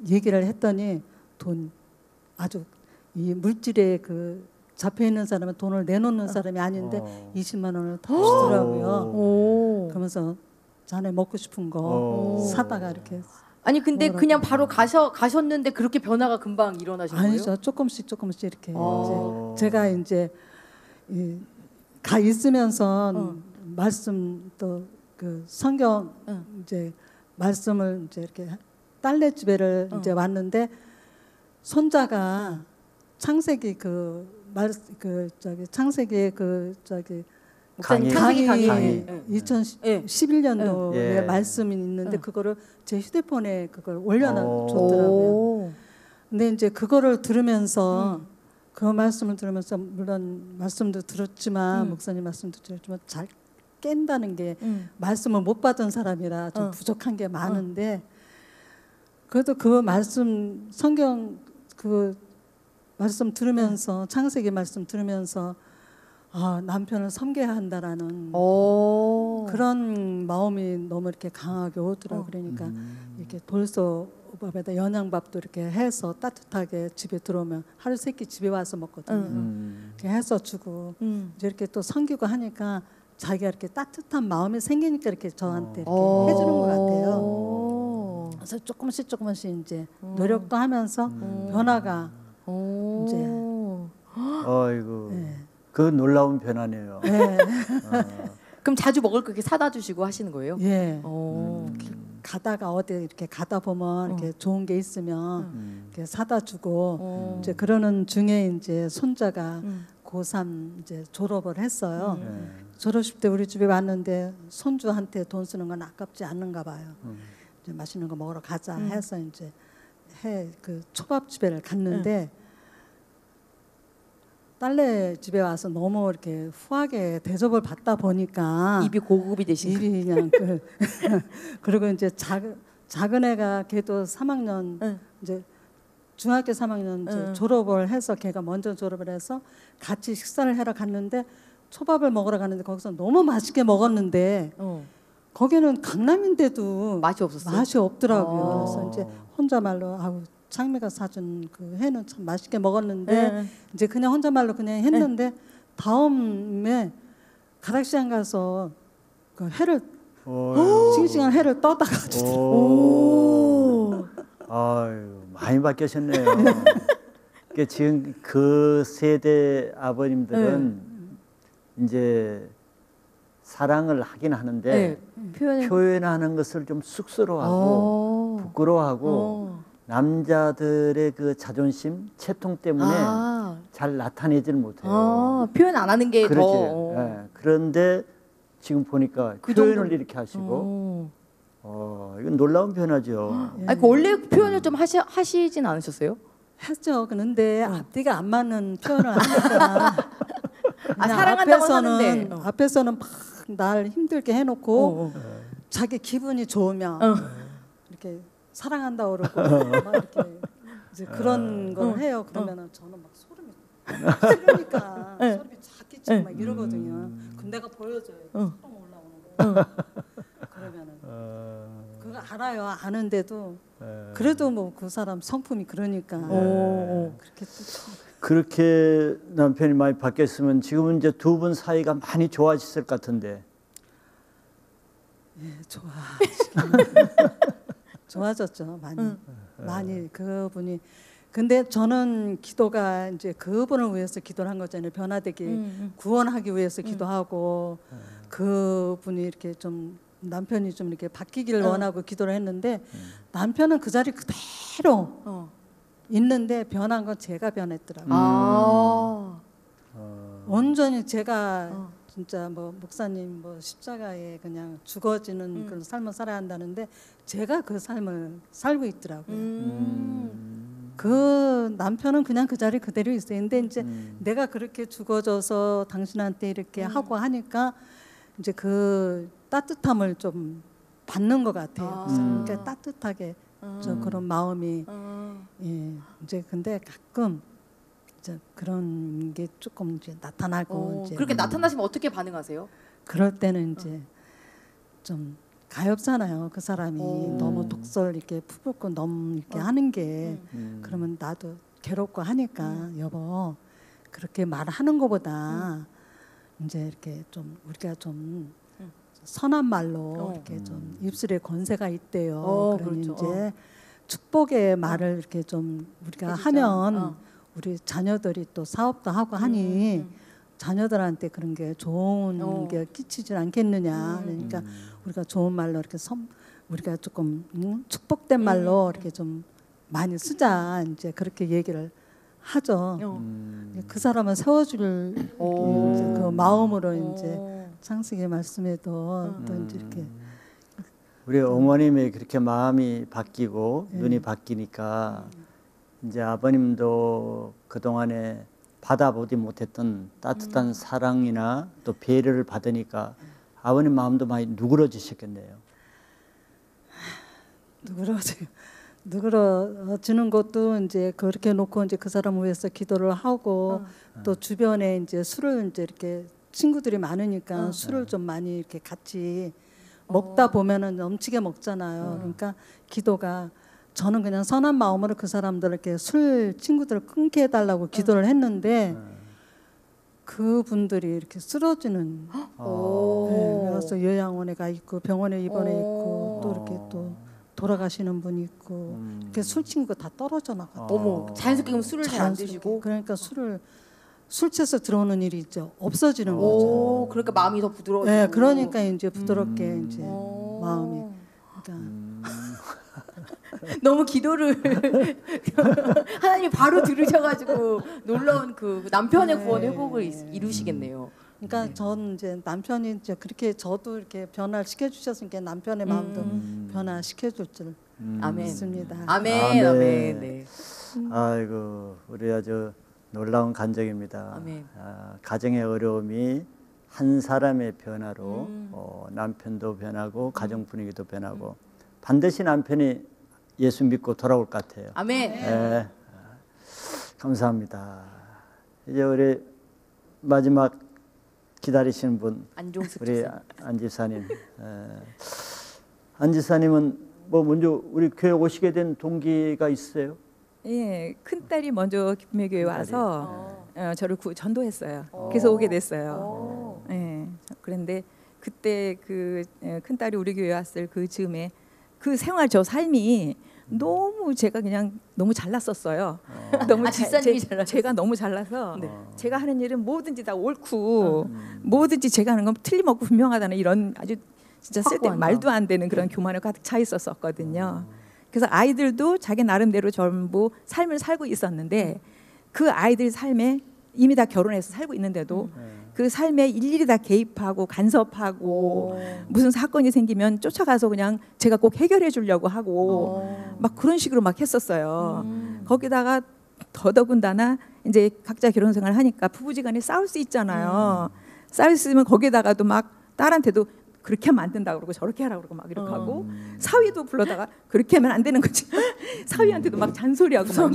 얘기를 했더니 아주 이 물질에 그 잡혀 있는 사람은 돈을 내놓는 사람이 아닌데 20만 원을 더 주더라고요. 그러면서 자네 먹고 싶은 거 사다가 이렇게. 아니 근데 그냥 바로 가셨는데 그렇게 변화가 금방 일어나신 거예요? 아니죠. 조금씩 이렇게 이제 제가 이제 가 있으면서 말씀 또 그 성경 이제 말씀을 이제 이렇게 딸네 집에를 이제 왔는데 손자가 창세기 창세기의 강의. 강의 2011년도에 예. 말씀이 있는데 그거를 제 휴대폰에 그걸 올려놨더라고요. 근데 이제 그거를 들으면서 그 말씀을 들으면서 물론 말씀도 들었지만 목사님 말씀도 들었지만 잘 깬다는 게 말씀을 못 받은 사람이라 좀 부족한 게 많은데 그래도 그 말씀 성경 그 말씀 들으면서 창세기 말씀 들으면서 남편을 섬겨야 한다라는 그런 마음이 너무 이렇게 강하게 오더라고요. 그러니까 이렇게 돌솥밥에다 연양밥도 이렇게 해서 따뜻하게 집에 들어오면 하루 세 끼 집에 와서 먹거든요. 이렇게 해서 주고 이제 이렇게 또 섬기고 하니까 자기가 이렇게 따뜻한 마음이 생기니까 이렇게 저한테 이렇게 해주는 것 같아요. 그래서 조금씩 이제 노력도 하면서 변화가 이제 어이구. 네. 그 놀라운 변화네요. 네. 그럼 자주 먹을 거 이렇게 사다 주시고 하시는 거예요? 예. 오. 가다가 어디 이렇게 가다 보면 이렇게 좋은 게 있으면 이렇게 사다 주고 이제 그러는 중에 이제 손자가 고3 이제 졸업을 했어요. 졸업식 때 우리 집에 왔는데 손주한테 돈 쓰는 건 아깝지 않는가 봐요. 이제 맛있는 거 먹으러 가자 해서 이제 그 초밥집에를 갔는데 딸내 집에 와서 너무 이렇게 후하게 대접을 받다 보니까 입이 고급이 되신 거예요? 입이 그냥 그리고 이제 작은 애가 걔도 3학년 이제 중학교 3학년 이제 졸업을 해서 걔가 먼저 졸업을 해서 같이 식사를 하러 갔는데 초밥을 먹으러 갔는데 거기서 너무 맛있게 먹었는데 거기는 강남인데도 맛이 없었어요? 맛이 없더라고요. 그래서 이제 혼자말로 창미가 사준 그 회는 참 맛있게 먹었는데 이제 그냥 혼자말로 그냥 했는데 다음에 가락시장 가서 그 회를 싱싱한 회를 떠다가 주더라고요. 아유, 많이 바뀌셨네요. 그러니까 지금 그 세대 아버님들은 이제 사랑을 하긴 하는데 표현하는 것을 좀 쑥스러워하고 부끄러워하고 남자들의 그 자존심, 채통 때문에 잘 나타내질 못해요. 표현 안 하는 게 그렇지. 더. 예. 그런데 지금 보니까 표현을 이렇게 하시고 이건 놀라운 변화죠. 아니, 그 원래 표현을 좀 하시진 않으셨어요? 했죠. 그런데 앞뒤가 안 맞는 표현을 하니까 그냥 사랑한다고 하는데. 앞에서는 막 날 힘들게 해놓고 자기 기분이 좋으면 이렇게 사랑한다고 그러고 막 이렇게 이제 그런 걸 해요. 그러면은 저는 막 소름이 싫으니까 소름이 작겠지 막 이러거든요. 그럼 내가 보여줘요. 소름 올라오는 거. 그러면은 그거 알아요. 아는데도 그래도 뭐 그 사람 성품이 그러니까 그렇게 또 그렇게 남편이 많이 바뀌었으면 지금은 이제 두 분 사이가 많이 좋아졌을 것 같은데. 예, 좋아졌죠. 많이 그분이. 근데 저는 기도가 이제 그분을 위해서 기도를 한 거잖아요. 변화되기 구원하기 위해서 기도하고 그분이 이렇게 좀 남편이 좀 이렇게 바뀌기를 원하고 기도를 했는데 남편은 그 자리 그대로 있는데 변한 건 제가 변했더라고요. 온전히 제가 진짜 뭐 목사님 뭐 십자가에 그냥 죽어지는 그런 삶을 살아야 한다는데 제가 그 삶을 살고 있더라고요. 그 남편은 그냥 그 자리 그대로 있어요. 근데 이제 내가 그렇게 죽어져서 당신한테 이렇게 하고 하니까 이제 그 따뜻함을 좀 받는 것 같아요. 그러니까 따뜻하게 저 그런 마음이 예 이제 근데 가끔 이제 그런 게 조금 이제 나타나고 이제 그렇게 나타나시면 어떻게 반응하세요? 그럴 때는 이제 좀 가엾잖아요. 그 사람이 너무 독설 이렇게 푸붓고 너무 이렇게 하는 게 그러면 나도 괴롭고 하니까 여보 그렇게 말하는 것보다 이제 이렇게 좀 우리가 좀 선한 말로 이렇게 좀 입술에 권세가 있대요. 그러니 그렇죠. 이제 축복의 말을 이렇게 좀 우리가 하면 우리 자녀들이 또 사업도 하고 하니 자녀들한테 그런 게 좋은 게 끼치질 않겠느냐. 그러니까 우리가 좋은 말로 이렇게 우리가 조금 축복된 말로 이렇게 좀 많이 쓰자. 이제 그렇게 얘기를 하죠. 그 사람을 세워줄 이제 그 마음으로 이제 창세기 말씀에도 또 이제 이렇게 우리 어머님의 그렇게 마음이 바뀌고 눈이 바뀌니까 이제 아버님도 그동안에 받아보지 못했던 따뜻한 사랑이나 또 배려를 받으니까 아버님 마음도 많이 누그러지셨겠네요. 누그러지는 것도 이제 그렇게 놓고 이제 그 사람을 위해서 기도를 하고 또 주변에 이제 술을 이제 이렇게 친구들이 많으니까 술을 좀 많이 이렇게 같이 먹다 보면은 넘치게 먹잖아요. 그러니까 기도가 저는 그냥 선한 마음으로 그 사람들에게 술 친구들을 끊게 해달라고 기도를 했는데 그분들이 이렇게 쓰러지는 그래서 요양원에 가 있고 병원에 입원해 있고 또 이렇게 또 돌아가시는 분이 있고 이렇게 술 친구가 다 떨어져 나가. 어머, 자연스럽게 그럼 술을 잘 안 드시고. 그러니까 술 취해서 들어오는 일이 있죠. 없어지는 거죠. 그러니까 마음이 더 부드러워지고. 네, 그러니까 이제 부드럽게 이제 마음이 그러니까 너무 기도를 하나님이 바로 들으셔가지고 놀라운 그 남편의 구원 회복을 이루시겠네요. 그러니까 전 이제 남편이 이제 그렇게 저도 이렇게 변화를 시켜주셨으니까 남편의 마음도 변화시켜줄 줄 믿습니다. 아멘. 아멘. 네. 아이고 우리 아주 놀라운 간증입니다. 아멘. 가정의 어려움이 한 사람의 변화로 남편도 변하고 가정 분위기도 변하고 반드시 남편이 예수 믿고 돌아올 것 같아요. 아멘. 네. 감사합니다. 이제 우리 마지막 기다리시는 분 안종숙 우리 집사님. 안 집사님. 안 집사님은 뭐 먼저 우리 교회 오시게 된 동기가 있어요? 예, 큰 딸이 먼저 기쁨의 교회 와서 저를 전도했어요. 그래서 오게 됐어요. 예, 그런데 그때 그 큰 딸이 우리 교회 왔을 그 즈음에 그 생활 저 삶이 너무 제가 그냥 너무 잘났었어요. 너무 집사님이 잘나셨어요? 제가 너무 잘나서 제가 하는 일은 뭐든지 다 옳고 뭐든지 제가 하는 건 틀림없고 분명하다는 이런 아주 진짜 쓸데 말도 안 되는 그런 교만에 가득 차 있었었거든요. 그래서 아이들도 자기 나름대로 전부 삶을 살고 있었는데 그 아이들 삶에 이미 다 결혼해서 살고 있는데도 그 삶에 일일이 다 개입하고 간섭하고 무슨 사건이 생기면 쫓아가서 그냥 제가 꼭 해결해 주려고 하고 막 그런 식으로 막 했었어요. 거기다가 더더군다나 이제 각자 결혼 생활을 하니까 부부지간에 싸울 수 있잖아요. 싸울 수 있으면 거기다가도 막 딸한테도 그렇게 하면 안 된다고 그러고 저렇게 하라고 그러고 막 이렇게 하고 사위도 불러다가 그렇게 하면 안 되는 거지. 사위한테도 막 잔소리하고 막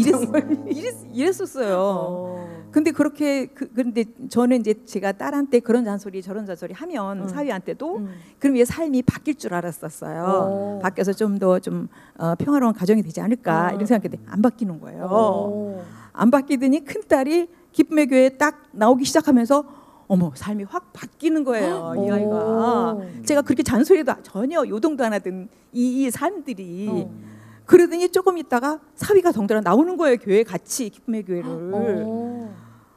이랬었어요. 근데 그렇게 근데 저는 이제 제가 딸한테 그런 잔소리 저런 잔소리 하면 사위한테도 그럼 얘 삶이 바뀔 줄 알았었어요. 바뀌어서 좀 더 좀 평화로운 가정이 되지 않을까 이런 생각했는데 안 바뀌는 거예요. 안 바뀌더니 큰딸이 기쁨의 교회에 딱 나오기 시작하면서 어머 삶이 확 바뀌는 거예요. 이 아이가 제가 그렇게 잔소리도 전혀 요동도 안 하던 이 삶들이 그러더니 조금 있다가 사위가 덩달아 나오는 거예요. 교회 같이 기쁨의 교회를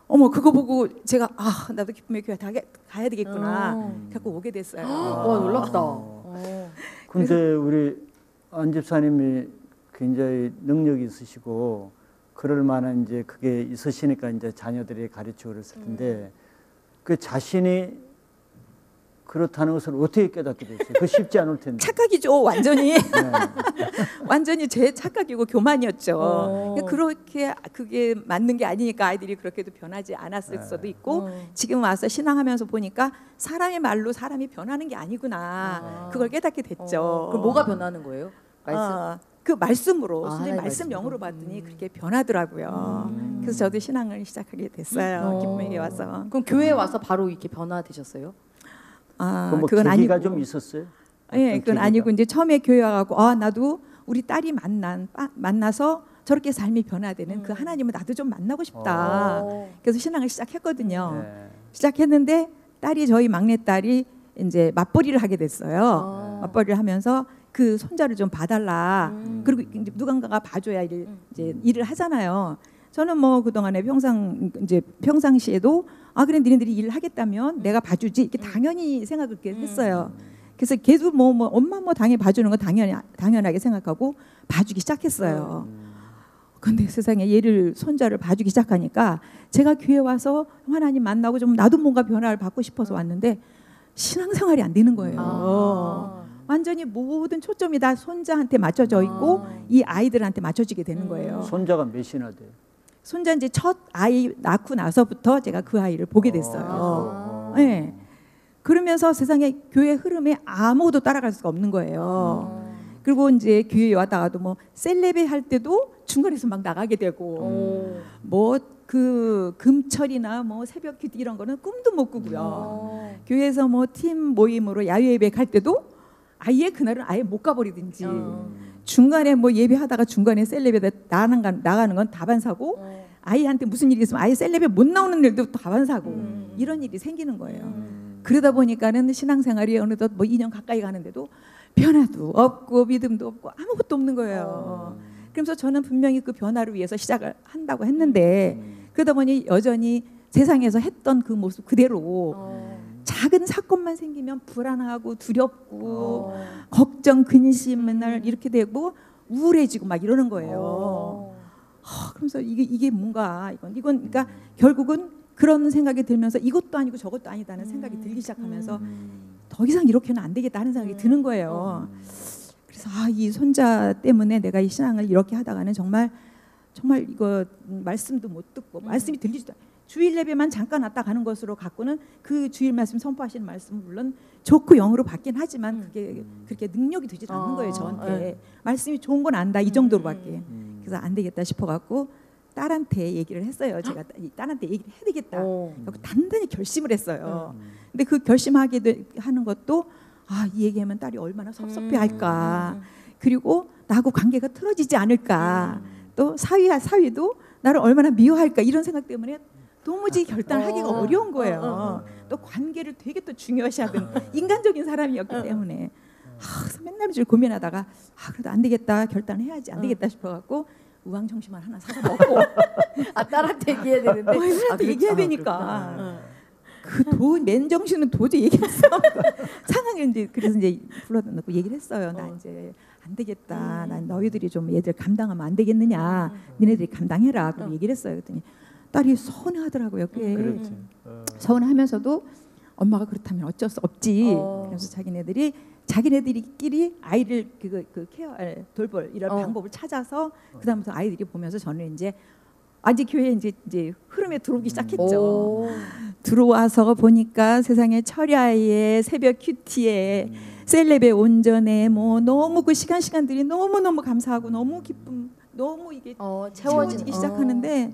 어머 그거 보고 제가 아 나도 기쁨의 교회 가야 되겠구나 자꾸 오게 됐어요. 와 놀랍다. 근데 우리 안 집사님이 굉장히 능력이 있으시고 그럴 만한 이제 그게 있으시니까 이제 자녀들이 가르치고 그랬을 텐데 그 자신이 그렇다는 것을 어떻게 깨닫게 됐어요? 그 쉽지 않을 텐데. 착각이죠, 완전히. 완전히 제 착각이고 교만이었죠. 그렇게 그게 맞는 게 아니니까 아이들이 그렇게도 변하지 않았을 수도 있고 지금 와서 신앙하면서 보니까 사람의 말로 사람이 변하는 게 아니구나. 그걸 깨닫게 됐죠. 그럼 뭐가 변하는 거예요? 말씀? 그 말씀으로 선생님 하나님 말씀 영으로 봤더니 그렇게 변하더라고요. 그래서 저도 신앙을 시작하게 됐어요. 기쁨에게 와서. 그럼 교회에 와서 바로 이렇게 변화되셨어요? 뭐 그건 계기가 아니고. 좀 있었어요? 예, 그건 아니고 이제 처음에 교회 와가고 나도 우리 딸이 만나서 저렇게 삶이 변화되는 그 하나님을 나도 좀 만나고 싶다. 그래서 신앙을 시작했거든요. 시작했는데 딸이 저희 막내 딸이 이제 맞벌이를 하게 됐어요. 맞벌이를 하면서 그 손자를 좀 봐달라. 그리고 이제 누군가가 봐줘야 일을 하잖아요. 저는 뭐 그동안에 평상시에도 그래 니네들이 일을 하겠다면 내가 봐주지 이렇게 당연히 생각을 했어요. 그래서 걔도 뭐 엄마 뭐 당연히 봐주는 거 당연하게 생각하고 봐주기 시작했어요. 근데 세상에 얘를 손자를 봐주기 시작하니까 제가 교회 와서 하나님 만나고 좀 나도 뭔가 변화를 받고 싶어서 왔는데 신앙생활이 안 되는 거예요. 완전히 모든 초점이 다 손자한테 맞춰져 있고 이 아이들한테 맞춰지게 되는 거예요. 손자가 몇이나 돼요? 손자 이제 첫 아이 낳고 나서부터 제가 그 아이를 보게 됐어요. 네. 그러면서 세상에 교회 흐름에 아무도 따라갈 수가 없는 거예요. 그리고 이제 교회에 왔다가도 뭐 셀레베 할 때도 중간에서 막 나가게 되고 뭐 그 금철이나 뭐 새벽 기도 이런 거는 꿈도 못 꾸고요. 교회에서 뭐 팀 모임으로 야외 예배 갈 때도 아예 그날은 아예 못 가버리든지 중간에 뭐 예배하다가 중간에 셀레베 나가는 건 다반사고 아이한테 무슨 일이 있으면 아예 셀레베 못 나오는 일도 다반사고 이런 일이 생기는 거예요. 그러다 보니까는 신앙생활이 어느덧 뭐 2년 가까이 가는데도 변화도 없고 믿음도 없고 아무것도 없는 거예요. 그래서 저는 분명히 그 변화를 위해서 시작을 한다고 했는데 그러다 보니 여전히 세상에서 했던 그 모습 그대로 작은 사건만 생기면 불안하고 두렵고 걱정, 근심 맨날 이렇게 되고 우울해지고 막 이러는 거예요. 그러면서 이게 뭔가 이건 그러니까 결국은 그런 생각이 들면서 이것도 아니고 저것도 아니다는 생각이 들기 시작하면서 더 이상 이렇게는 안 되겠다 하는 생각이 드는 거예요. 그래서 이 손자 때문에 내가 이 신앙을 이렇게 하다가는 정말 이거 말씀도 못 듣고 말씀이 들리지도 않아요. 주일 예배만 잠깐 왔다 가는 것으로 갖고는 그 주일 말씀 선포하시는 말씀은 물론 좋고 영으로 받긴 하지만 그게 그렇게 능력이 되지 않는 거예요. 저한테 말씀이 좋은 건 안다 이 정도로밖에. 그래서 안 되겠다 싶어갖고 딸한테 얘기를 했어요. 제가 딸한테 얘기를 해야 되겠다. 단단히 결심을 했어요. 근데 그 결심하게 하는 것도 이 얘기하면 딸이 얼마나 섭섭해할까. 그리고 나하고 관계가 틀어지지 않을까. 또 사위도 나를 얼마나 미워할까 이런 생각 때문에 도무지 결단하기가 어려운 거예요. 또 관계를 되게 또 중요시하던 인간적인 사람이었기 때문에 그래서 맨날 줄 고민하다가 그래도 안 되겠다 결단해야지 안 되겠다 싶어갖고 우황청심환 하나 사서 먹고 딸한테 얘기해야 되는데 딸한테 얘기해야 되니까 그 맨정신은 도저히 얘기했어. 상황을 이제 그래서 이제 불러다 놓고 얘기를 했어요. 나 이제 안 되겠다. 난 너희들이 좀 얘들 감당하면 안 되겠느냐. 니네들이 감당해라. 그리고 얘기를 했어요. 그랬더니 딸이 서운해하더라고요. 꽤 그렇지. 서운하면서도 엄마가 그렇다면 어쩔 수 없지. 그래서 자기네들끼리 아이를 그 케어 돌볼 이런 방법을 찾아서 그다음부터 아이들이 보면서 저는 이제 아직 교회에 이제 흐름에 들어오기 시작했죠. 들어와서 보니까 세상에 철야에 새벽 큐티에 셀레베 온전에 뭐 너무 그 시간들이 너무 감사하고 너무 기쁨 너무 이게 채워지기 시작하는데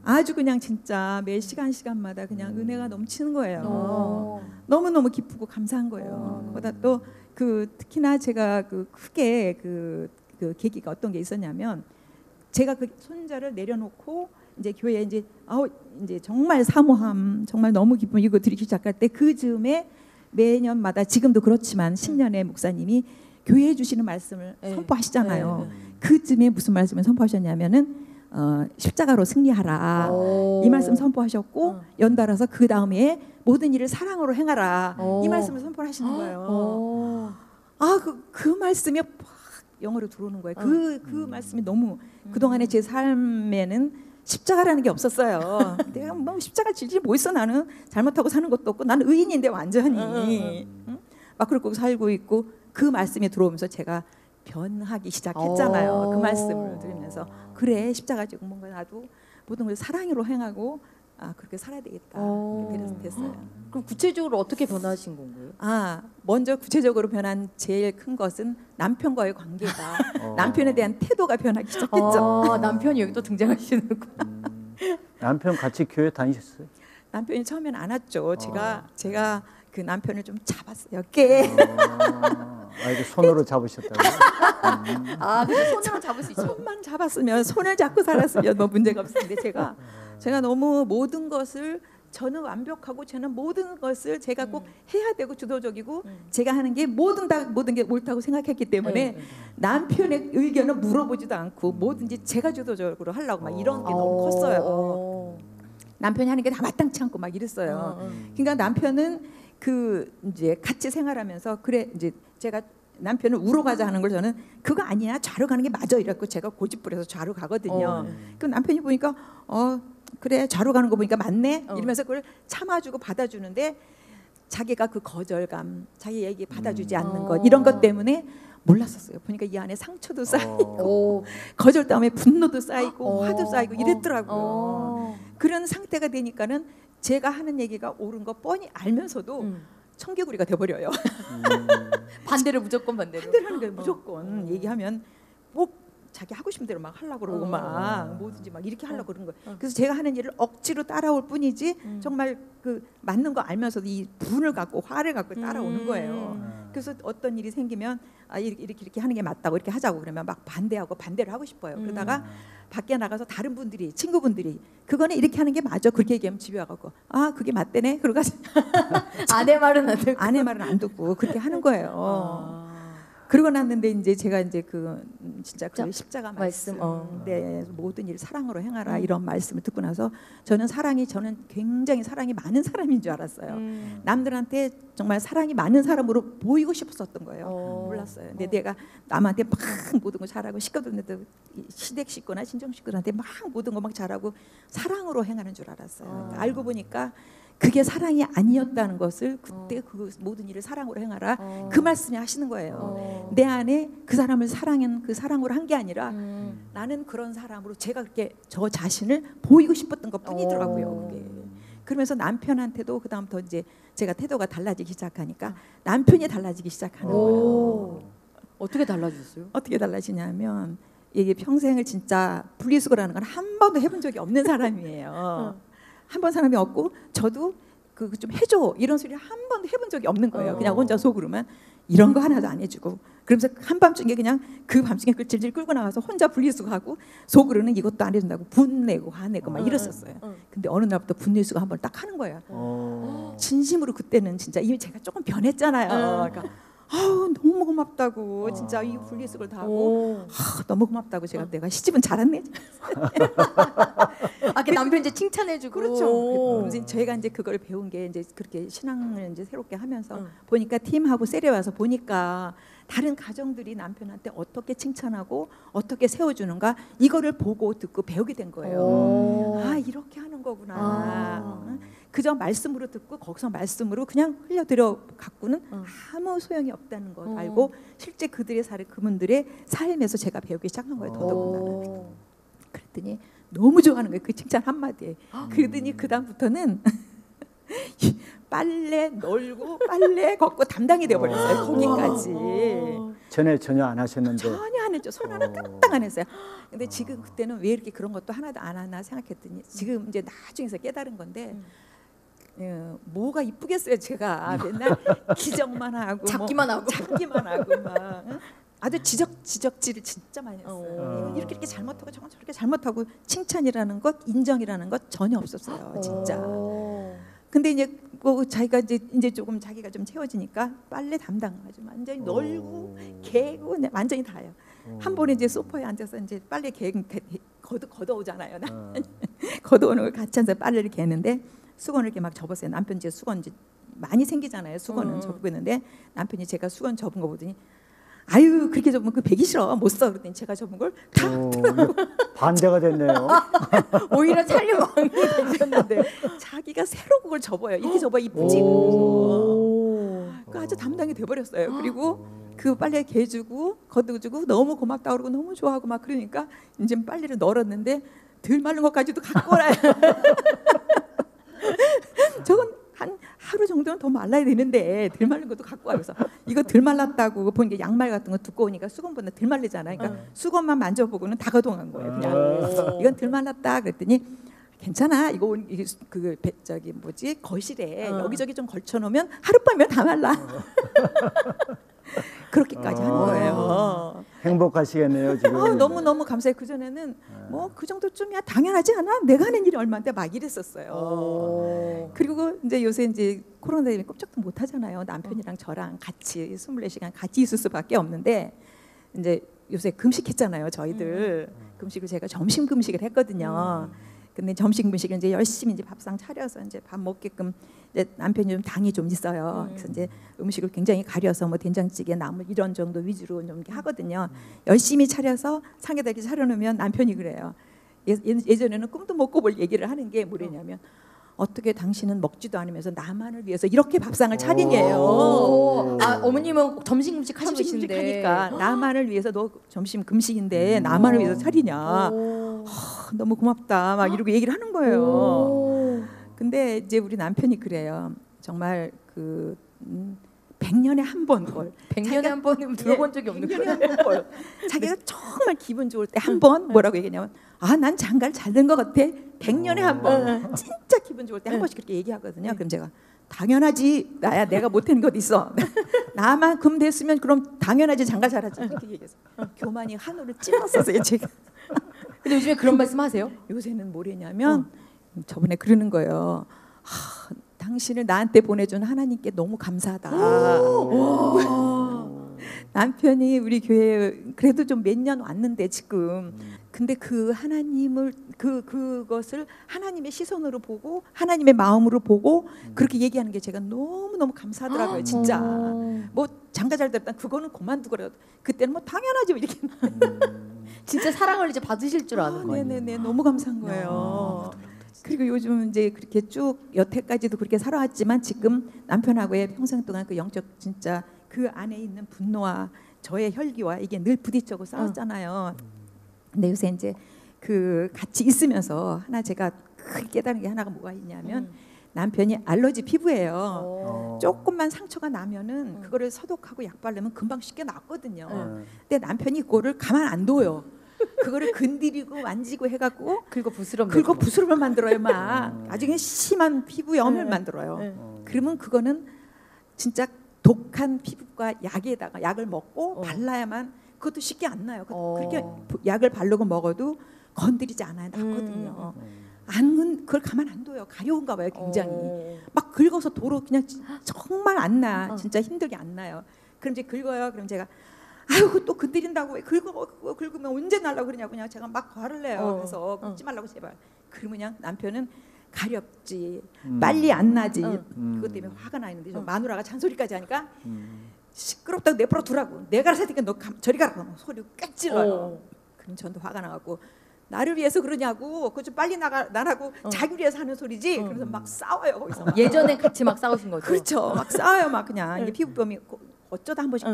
아주 그냥 진짜 매 시간마다 그냥 은혜가 넘치는 거예요. 너무 기쁘고 감사한 거예요. 그보다 또 그 특히나 제가 그 크게 그 계기가 어떤 게 있었냐면 제가 그 손자를 내려놓고 이제 교회에 이제 정말 사모함 정말 너무 기쁨 이거 드리기 시작할 때 그 즈음에 매년마다 지금도 그렇지만 10년의 목사님이 교회에 주시는 말씀을 선포하시잖아요. 그 즈음에 무슨 말씀을 선포하셨냐면은 십자가로 승리하라 이 말씀 선포하셨고 연달아서 그 다음에 모든 일을 사랑으로 행하라 이 말씀을 선포하시는 거예요. 그 말씀이 팍 영어로 들어오는 거예요. 그 말씀이 너무 그동안의 제 삶에는 십자가라는 게 없었어요. 내가 뭐 십자가 질지 뭐 있어 나는 잘못하고 사는 것도 없고 나는 의인인데 완전히 막 그렇게 살고 있고 그 말씀이 들어오면서 제가 변하기 시작했잖아요. 그 말씀을 들으면서 그래 십자가 지고 뭔가 나도 모든 걸 사랑으로 행하고 그렇게 살아야 되겠다. 그래서 됐어요. 그럼 구체적으로 어떻게 변하신 건가요? 먼저 구체적으로 변한 제일 큰 것은 남편과의 관계가 남편에 대한 태도가 변하기 시작했죠. 남편이 여기 또 등장하시는구나. 남편 같이 교회 다니셨어요? 남편이 처음에는 안 왔죠. 제가 그 남편을 좀 잡았어요. 꽤. 이거 손으로 잡으셨다고요? 그래서 손으로 잡을 수 있죠. 손만 잡았으면 손을 잡고 살았으면 뭐 문제가 없었는데 제가 너무 모든 것을 저는 완벽하고 저는 모든 것을 제가 꼭 해야 되고 주도적이고 제가 하는 게 모든 게 옳다고 생각했기 때문에 남편의 의견을 물어보지도 않고 뭐든지 제가 주도적으로 하려고 막 이런 게 너무 컸어요. 남편이 하는 게 다 마땅치 않고 막 이랬어요. 그러니까 남편은 그 이제 같이 생활하면서 그래 이제 제가 남편을 우러 가자 하는 걸 저는 그거 아니야 좌로 가는 게 맞아 이랬고 제가 고집부려서 좌로 가거든요. 그 남편이 보니까 그래 좌로 가는 거 보니까 맞네 이러면서 그걸 참아주고 받아주는데 자기가 그 거절감 자기 얘기 받아주지 않는 것 이런 것 때문에 몰랐었어요. 보니까 이 안에 상처도 쌓이고 거절 다음에 분노도 쌓이고 화도 쌓이고 이랬더라고요. 그런 상태가 되니까는 제가 하는 얘기가 옳은 거 뻔히 알면서도 청개구리가 돼버려요. 반대로 하는 거예요. 무조건 얘기하면 뭐 자기 하고 싶은 대로 막 하려고 그러고 막 뭐든지 막 이렇게 하려고 그러는 거예요. 그래서 제가 하는 일을 억지로 따라올 뿐이지 정말 그 맞는 거 알면서도 이 분을 갖고 화를 갖고 따라오는 거예요. 그래서 어떤 일이 생기면 이렇게 하는 게 맞다고 이렇게 하자고 그러면 막 반대를 하고 싶어요. 그러다가 밖에 나가서 다른 분들이 친구분들이 그거는 이렇게 하는 게 맞아 그렇게 얘기하면 집에 와갖고 그게 맞대네 그러고 아내 말은 안 듣고 그렇게 하는 거예요. 그러고 났는데 이제 제가 이제 그 진짜 그 십자가 말씀, 네, 모든 일 사랑으로 행하라 이런 말씀을 듣고 나서 저는 굉장히 사랑이 많은 사람인 줄 알았어요. 남들한테 정말 사랑이 많은 사람으로 보이고 싶었던 거예요. 몰랐어요. 근데 내가 남한테 막 모든 거 잘하고 식구들한테 시댁 식구나 친정 식구들한테 막 모든 거 막 잘하고 사랑으로 행하는 줄 알았어요. 알고 보니까 그게 사랑이 아니었다는 것을 그때 그 모든 일을 사랑으로 행하라 그 말씀이 하시는 거예요. 내 안에 그 사람을 그 사랑으로 한 게 아니라 나는 그런 사람으로 제가 그렇게 저 자신을 보이고 싶었던 것 뿐이더라고요. 그게. 그러면서 남편한테도 그 다음부터 이제 제가 태도가 달라지기 시작하니까 남편이 달라지기 시작하는 거예요. 어떻게 달라졌어요? 어떻게 달라지냐면 이게 평생을 진짜 분리수거라는 건 한 번도 해본 적이 없는 사람이에요. 한 번 사람이 없고 저도 그 좀 해줘 이런 소리 한 번도 해본 적이 없는 거예요. 그냥 혼자 속으로만 이런 거 하나도 안 해주고 그러면서 한밤중에 그냥 그 밤중에 그 질질 끌고 나가서 혼자 분리수거하고 속으로는 이것도 안 해준다고 분내고 화내고 막 이랬었어요. 근데 어느 날부터 분리수거 한 번 딱 하는 거예요. 진심으로 그때는 진짜 이미 제가 조금 변했잖아요. 그러니까 너무 고맙다고 진짜 이 분리수거를 다 하고 너무 고맙다고 내가 시집은 잘했네. 그 남편 이제 칭찬해주고 그렇죠. 그래서 제가 이제 그걸 배운 게 이제 그렇게 신앙을 이제 새롭게 하면서 보니까 팀하고 세례 와서 보니까 다른 가정들이 남편한테 어떻게 칭찬하고 어떻게 세워주는가 이거를 보고 듣고 배우게 된 거예요. 이렇게 하는 거구나. 응? 그저 말씀으로 듣고 거기서 말씀으로 그냥 흘려들여 갖고는 아무 소용이 없다는 것 알고 실제 그들의 그분들의 삶에서 제가 배우기 시작한 거예요. 더더군다나. 그랬더니 너무 좋아하는 거예요. 그 칭찬 한마디에. 그러더니 그 다음부터는 빨래 널고 빨래 걷고 담당이 되어버렸어요. 거기까지. 전혀 안 하셨는데. 전혀 안 했죠. 손 하나 까딱 안 했어요. 근데 지금 그때는 왜 이렇게 그런 것도 하나도 안 하나 생각했더니 지금 이제 나중에서 깨달은 건데 뭐가 이쁘겠어요. 제가 맨날 기적만 하고 잡기만 하고. 잡기만 하고 막 응? 아주 지적질을 진짜 많이 했어요. 이건 이렇게 잘못하고 저건 저렇게 잘못하고 칭찬이라는 것, 인정이라는 것 전혀 없었어요. 진짜. 근데 이제 뭐 자기가 이제 조금 자기가 좀 채워지니까 빨래 담당 아주 완전히 널고 개고 완전히 다요. 한 번에 이제 소파에 앉아서 이제 빨래 걷어오잖아요. 걷어오는 걸 같이 앉아서 빨래를 개는데 수건을 이렇게 막 접었어요. 남편 이제 수건 이제 많이 생기잖아요. 수건은 접고 있는데 남편이 제가 수건 접은 거 보더니 아유 그렇게 접으면 그 배기 싫어 못 써. 그랬더니 제가 접은 걸 다 반대가 됐네요. 오히려 촬영왕이 되셨는데 자기가 새로 그걸 접어요. 이렇게 접어 이쁘지. 그 아주 담당이 돼버렸어요. 그리고 그 빨래 개주고 걷어주고 너무 고맙다 그러고 너무 좋아하고 막 그러니까 이제 빨래를 널었는데 덜 마른 것까지도 갖고 오라요. 저건 한 하루 정도는 더 말라야 되는데 덜 말린 것도 갖고 와. 그래서 이거 덜 말랐다고 보니까 양말 같은 거 두꺼우니까 수건보다 덜 말리잖아요. 그러니까 수건만 만져보고는 다 가동한 거예요. 그냥 이건 덜 말랐다 그랬더니 괜찮아. 이거 그 저기 뭐지 거실에 여기저기 좀 걸쳐놓으면 하룻밤이면 다 말라. 그렇게까지 하는 거예요. 행복하시겠네요 지금. 너무 감사해요. 그 전에는 뭐 그 정도쯤이야 당연하지 않아? 내가 하는 일이 얼마인데 막 이랬었어요. 그리고 이제 요새 이제 코로나 때문에 꼼짝도 못 하잖아요. 남편이랑 저랑 같이 24시간 같이 있을 수밖에 없는데 이제 요새 금식했잖아요. 저희들 금식을 제가 점심 금식을 했거든요. 근데 점심 금식을 이제 열심히 이제 밥상 차려서 이제 밥 먹게끔 이제 남편이 좀 당이 좀 있어요. 그래서 이제 음식을 굉장히 가려서 뭐 된장찌개, 나물 이런 정도 위주로 좀 이렇게 하거든요. 열심히 차려서 상에다 이렇게 차려놓으면 남편이 그래요. 예전에는 꿈도 못 꿔볼 얘기를 하는 게 뭐냐면 어떻게 당신은 먹지도 않으면서 나만을 위해서 이렇게 밥상을 차리냐요. 아 어머님은 점심 금식 하시고 계신데 하니까 나만을 위해서 너 점심 금식인데 나만을 위해서 차리냐. 너무 고맙다 막 이러고 얘기를 하는 거예요. 근데 이제 우리 남편이 그래요. 정말 그 100년에 한 번 걸 100년에 한 번은 들어본 적이 없는 100년에 거예요. 한 번 걸 자기가 정말 기분 좋을 때 한 번 뭐라고 얘기하냐면 난 장가를 잘 된 것 같아. 100년에 한 번 진짜 기분 좋을 때 한 번씩 그렇게 얘기하거든요. 그럼 제가 당연하지. 나야 내가 못하는 것 어디 있어. 나만큼 됐으면 그럼 당연하지 장가 잘하지. 이렇게 얘기해서 교만이 한우를 찔렀었어요. 제가. 근데 요즘에 그런 말씀하세요? 요새는 뭐래냐면 저번에 그러는 거예요. 당신을 나한테 보내준 하나님께 너무 감사하다. 남편이 우리 교회에 그래도 좀 몇 년 왔는데 지금 근데 그 하나님을 그것을 하나님의 시선으로 보고 하나님의 마음으로 보고 그렇게 얘기하는 게 제가 너무 감사하더라고요. 진짜 뭐 장가 잘 됐다 그거는 그만두고라도 그때는 뭐 당연하지 이렇게 진짜 사랑을 이제 받으실 줄 아는 거예요. 네네네 너무 감사한 거예요. 그리고 요즘 이제 그렇게 쭉 여태까지도 그렇게 살아왔지만 지금 남편하고의 평생 동안 그 영적 진짜 그 안에 있는 분노와 저의 혈기와 이게 늘 부딪혀고 싸웠잖아요. 근데 요새 이제 그 같이 있으면서 하나 제가 크게 깨달은 게 하나가 뭐가 있냐면 남편이 알러지 피부예요. 조금만 상처가 나면은 그거를 소독하고 약 바르면 금방 쉽게 낫거든요. 근데 남편이 그거를 가만 안 둬요. 그거를 건드리고 만지고 해갖고 긁어 부스럼을 만들어요. 막 나중에 심한 피부염을 만들어요. 그러면 그거는 진짜 독한 피부과 약에다가 약을 먹고 발라야만 그것도 쉽게 안 나요. 그렇게 약을 바르고 먹어도 건드리지 않아요. 낫거든요. 그걸 가만 안 둬요. 가려운가 봐요. 굉장히 막 긁어서 도로 그냥 정말 안 나. 진짜 힘들게 안 나요. 그럼 이제 긁어요. 그럼 제가 아유 또 건드린다고 왜 긁으면 언제 날라고 그러냐고 그냥 제가 막 화를 내요. 그래서 긁지 말라고 제발. 그러면 그냥 남편은 가렵지 빨리 안 나지 그것 때문에 화가 나 있는데 저 마누라가 잔소리까지 하니까 시끄럽다고 내버려 두라고 내가 살 테니까 너 저리 가라고 소리 꽥 질러요. 그럼 전도 화가 나갖고 나를 위해서 그러냐고 그거 좀 빨리 나라고 자기 위해서 하는 소리지. 그래서 막 싸워요 거기서. 예전에 같이 막 싸우신 거죠? 그렇죠. 막 싸워요. 막 그냥 이게 피부병이 어쩌다 한 번씩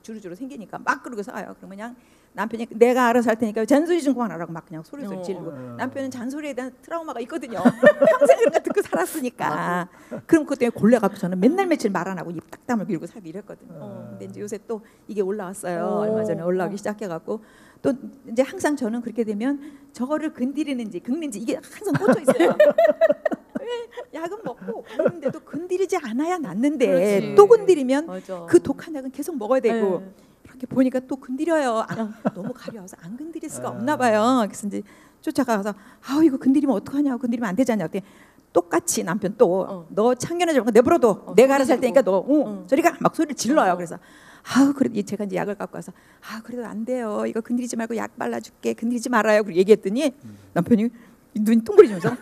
주루주루 생기니까 막 그러고 싸워요. 그러면 그냥 남편이 내가 알아서 할 테니까 잔소리 좀 그만하라고 막 그냥 소리를 지르고 남편은 잔소리에 대한 트라우마가 있거든요. 평생 그런 거 듣고 살았으니까. 그럼 그것 때문에 골래갖고 저는 맨날 며칠 말 안 하고 입 딱 다물고 살고 이랬거든요. 근데 이제 요새 또 이게 올라왔어요. 얼마 전에 올라오기 시작해갖고 또 이제 항상 저는 그렇게 되면 저거를 건드리는지 긁는지 이게 항상 꽂혀 있어요. 약은 먹고 그런데도 건드리지 않아야 낫는데 그렇지. 또 건드리면 맞아. 그 독한 약은 계속 먹어야 되고 네. 이렇게 보니까 또 건드려요. 너무 가려워서 안 건드릴 수가 없나 봐요. 그래서 이제 쫓아가서 이거 건드리면 어떡하냐고 건드리면 안 되잖아요. 똑같이 남편 또 너 참견하지 말고 내버려둬. 내가 알아서 할 테니까 너 저리가 막 소리를 질러요. 그래서 그래도 제가 이제 약을 갖고 와서 그래도 안 돼요. 이거 건드리지 말고 약 발라줄게. 건드리지 말아요. 그리고 얘기했더니 남편이 눈이 뚱그리면서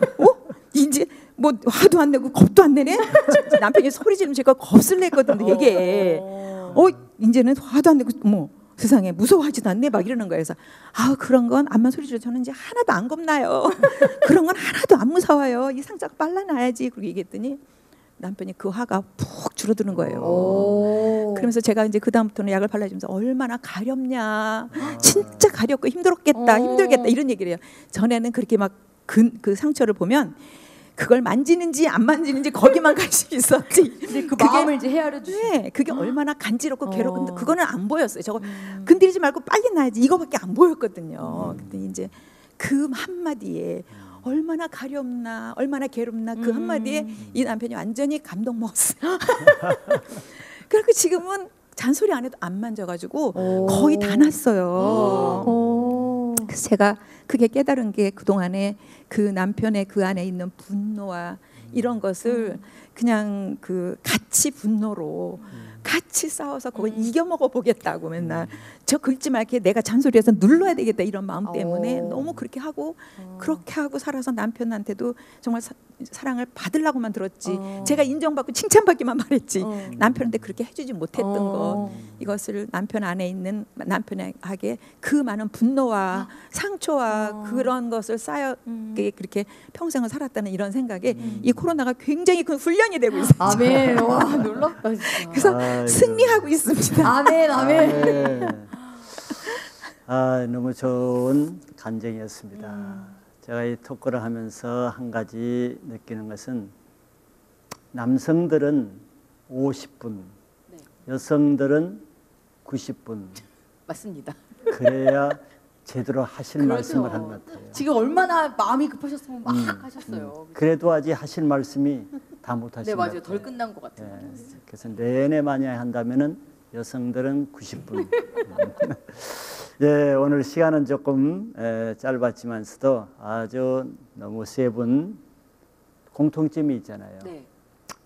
이제 뭐 화도 안 내고 겁도 안 내네. 남편이 소리 지르면 제가 겁을 냈거든요. 이게 이제는 화도 안 내고 뭐 세상에 무서워하지도 않네 막 이러는 거예요. 그래서 그런 건 암만 소리 지르 저는 이제 하나도 안 겁나요. 그런 건 하나도 안 무서워요. 이 상자가 빨라놔야지. 그렇게 얘기했더니 남편이 그 화가 푹 줄어드는 거예요. 그러면서 제가 이제 그 다음부터는 약을 발라주면서 얼마나 가렵냐, 진짜 가렵고 힘들겠다 이런 얘기를 해요. 전에는 그렇게 막 그 상처를 보면 그걸 만지는지 안 만지는지 거기만 관심이 있었지. 근데 그 마음을 이제 헤아려 주시. 네, 그게 얼마나 간지럽고 괴롭고 그거는 안 보였어요. 저거 건드리지 말고 빨리 놔야지 이거밖에 안 보였거든요. 근데 이제 그 한마디에 얼마나 가렵나, 얼마나 괴롭나 그 한마디에 이 남편이 완전히 감동 먹었어요. 그리고 지금은 잔소리 안 해도 안 만져가지고 거의 다 났어요. 그래서 제가 그게 깨달은 게 그동안에 그 남편의 그 안에 있는 분노와 이런 것을 그냥 그 같이 분노로 같이 싸워서 그걸 이겨 먹어 보겠다고 맨날 저 긁지 말게 내가 잔소리해서 눌러야 되겠다 이런 마음 때문에 너무 그렇게 하고 그렇게 하고 살아서 남편한테도 정말 사랑을 받으려고만 들었지 제가 인정받고 칭찬받기만 말했지 남편한테 그렇게 해주지 못했던 것 이것을 남편 안에 있는 남편에게 그 많은 분노와 상처와 그런 것을 쌓여 그렇게 평생을 살았다는 이런 생각에 이 코로나가 굉장히 큰 훈련이 되고 있어요. 아멘. 와 놀랍다 진짜. 그래서 승리하고 있습니다. 아멘 아멘. 너무 좋은 간증이었습니다. 제가 이 토크를 하면서 한 가지 느끼는 것은 남성들은 50분, 네. 여성들은 90분. 맞습니다. 그래야 제대로 하실 그렇죠. 말씀을 한 것 같아요. 지금 얼마나 마음이 급하셨으면 막 하셨어요. 그래도 아직 하실 말씀이 다 못 하신 네 것 맞아요. 같아요. 덜 끝난 것 같아요. 그래서 내내 많이 한다면은 여성들은 90분. 예, 오늘 시간은 조금 짧았지만서도 아주 너무 세 분 공통점이 있잖아요. 네.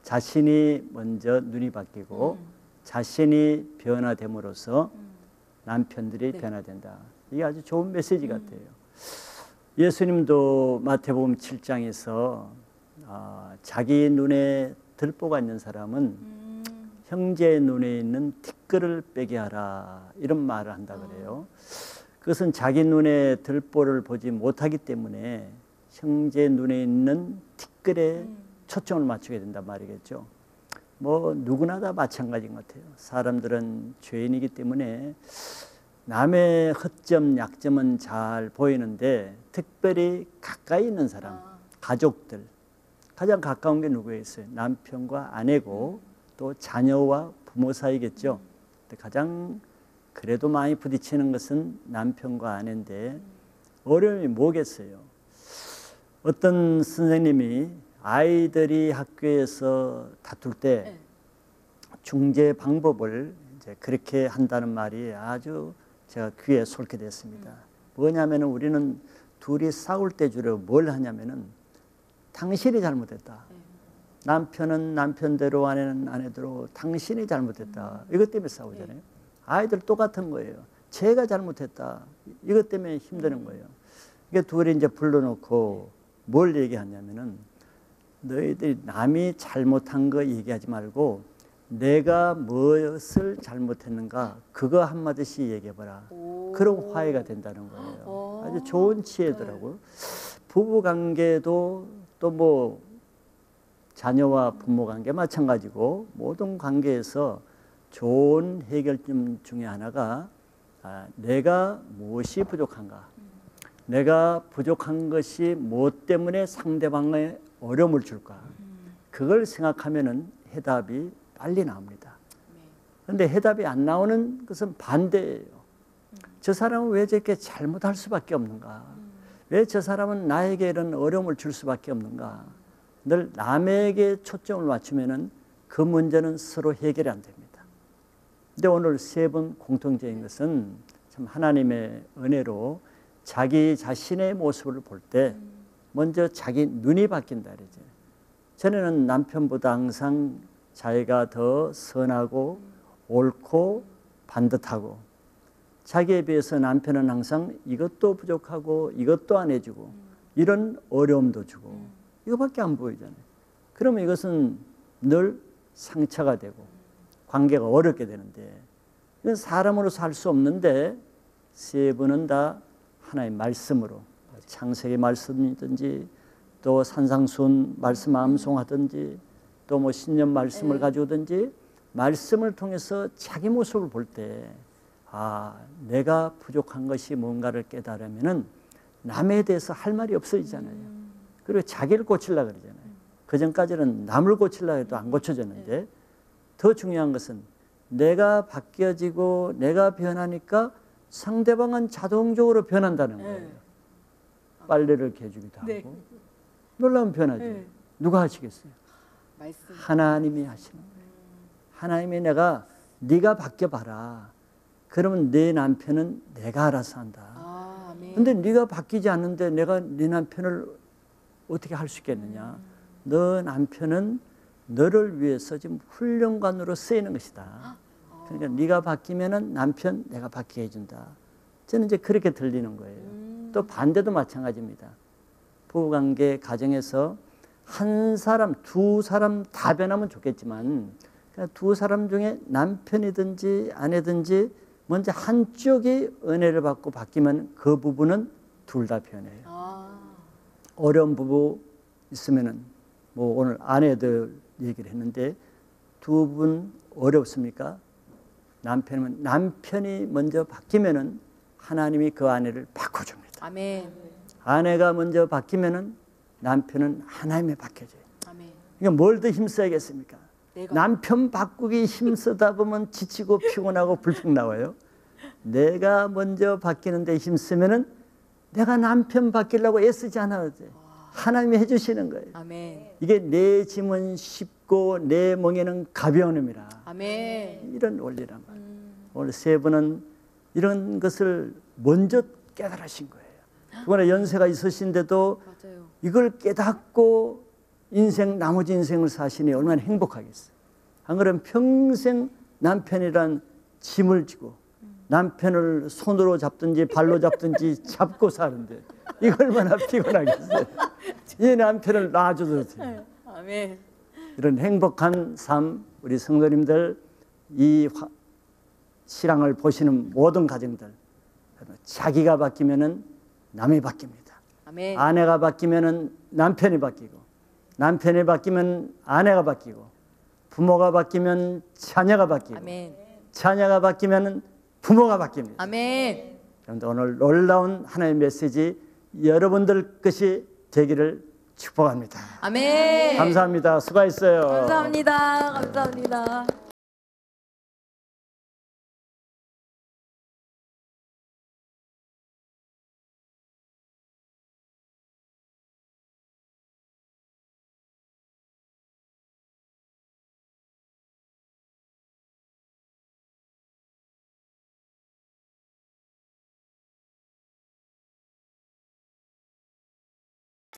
자신이 먼저 눈이 바뀌고 자신이 변화됨으로써 남편들이 네. 변화된다. 이게 아주 좋은 메시지 같아요. 예수님도 마태복음 7장에서 자기 눈에 들보가 있는 사람은 형제의 눈에 있는 티끌을 빼게 하라 이런 말을 한다 그래요. 그것은 자기 눈에 들보를 보지 못하기 때문에 형제 눈에 있는 티끌에 초점을 맞추게 된단 말이겠죠. 뭐 누구나 다 마찬가지인 것 같아요. 사람들은 죄인이기 때문에 남의 허점, 약점은 잘 보이는데 특별히 가까이 있는 사람, 가족들 가장 가까운 게 누구였어요? 남편과 아내고 또 자녀와 부모 사이겠죠. 가장 그래도 많이 부딪히는 것은 남편과 아내인데 어려움이 뭐겠어요? 어떤 선생님이 아이들이 학교에서 다툴 때 중재 방법을 이제 그렇게 한다는 말이 아주 제가 귀에 솔깃했습니다. 뭐냐면은 우리는 둘이 싸울 때 주로 뭘 하냐면은 당신이 잘못했다. 남편은 남편대로 아내는 아내대로 당신이 잘못했다. 이것 때문에 싸우잖아요. 아이들 똑같은 거예요. 제가 잘못했다. 이것 때문에 힘드는 거예요. 이게 둘이 이제 불러놓고 뭘 얘기하냐면은 너희들이 남이 잘못한 거 얘기하지 말고 내가 무엇을 잘못했는가 그거 한마디씩 얘기해봐라. 그럼 화해가 된다는 거예요. 아주 좋은 지혜더라고요. 부부관계도 또 뭐 자녀와 부모 관계 마찬가지고 모든 관계에서 좋은 해결점 중에 하나가 내가 무엇이 부족한가, 내가 부족한 것이 무엇 때문에 상대방에 어려움을 줄까, 그걸 생각하면은 해답이 빨리 나옵니다. 그런데 해답이 안 나오는 것은 반대예요. 저 사람은 왜 저렇게 잘못할 수밖에 없는가, 왜 저 사람은 나에게 이런 어려움을 줄 수밖에 없는가. 늘 남에게 초점을 맞추면은 그 문제는 서로 해결이 안 됩니다. 근데 오늘 세 분 공통적인 것은 참 하나님의 은혜로 자기 자신의 모습을 볼 때 먼저 자기 눈이 바뀐다 그러죠. 전에는 남편보다 항상 자기가 더 선하고 옳고 반듯하고, 자기에 비해서 남편은 항상 이것도 부족하고 이것도 안 해주고 이런 어려움도 주고 이거밖에 안 보이잖아요. 그러면 이것은 늘 상처가 되고 관계가 어렵게 되는데, 이건 사람으로서 할 수 없는데 세 분은 다 하나의 말씀으로, 창세기 말씀이든지 또 산상수훈 말씀 암송하든지 또 뭐 신년 말씀을 가져오든지 말씀을 통해서 자기 모습을 볼 때 내가 부족한 것이 뭔가를 깨달으면은 남에 대해서 할 말이 없어지잖아요. 그리고 자기를 고치려고 그러잖아요. 그전까지는 남을 고치려고 해도 안 고쳐졌는데, 더 중요한 것은 내가 바뀌어지고 내가 변하니까 상대방은 자동적으로 변한다는 거예요. 빨래를 이렇게 해주기도 하고. 놀라운 변화죠. 누가 하시겠어요? 말씀. 하나님이 하시는 거예요. 하나님이 네가 바뀌어봐라. 그러면 내 남편은 내가 알아서 한다. 근데 네가 바뀌지 않는데 내가 네 남편을 어떻게 할 수 있겠느냐. 너 남편은 너를 위해서 지금 훈련관으로 쓰이는 것이다. 그러니까 네가 바뀌면은 남편 내가 바뀌게 해준다. 저는 이제 그렇게 들리는 거예요. 또 반대도 마찬가지입니다. 부부관계 가정에서 한 사람, 두 사람 다 변하면 좋겠지만, 그러니까 두 사람 중에 남편이든지 아내든지 먼저 한쪽이 은혜를 받고 바뀌면 그 부부는 둘 다 변해요. 어려운 부부 있으면은 뭐 오늘 아내들 얘기를 했는데 두 분 어렵습니까? 남편이 먼저 바뀌면은 하나님이 그 아내를 바꿔줍니다. 아멘. 아내가 먼저 바뀌면은 남편은 하나님에 바뀌어져요. 아멘. 그러니까 뭘 더 힘써야겠습니까? 내가. 남편 바꾸기 힘쓰다 보면 지치고 피곤하고 불평 나와요. 내가 먼저 바뀌는데 힘쓰면은 내가 남편 바뀌려고 애쓰지 않아도 돼. 하나님이 해주시는 거예요. 아멘. 이게 내 짐은 쉽고 내 멍에는 가벼움이라. 아멘. 이런 원리란 말이에요. 오늘 세 분은 이런 것을 먼저 깨달으신 거예요. 그거나 연세가 있으신데도 맞아요. 이걸 깨닫고 나머지 인생을 사시니 얼마나 행복하겠어요. 안 그러면 평생 남편이란 짐을 지고 남편을 손으로 잡든지 발로 잡든지 잡고 사는데 이거 얼마나 피곤하겠어요. 이 남편을 놔줘도 돼요. 아멘. 이런 행복한 삶, 우리 성도님들, 이 실황을 보시는 모든 가정들, 자기가 바뀌면은 남이 바뀝니다. 아멘. 아내가 바뀌면은 남편이 바뀌고, 남편이 바뀌면 아내가 바뀌고, 부모가 바뀌면 자녀가 바뀌고, 아멘. 자녀가 바뀌면 부모가 바뀝니다. 아멘. 그런데 오늘 놀라운 하나의 메시지 여러분들 것이 되기를 축복합니다. 아멘. 감사합니다. 수고했어요. 감사합니다. 감사합니다.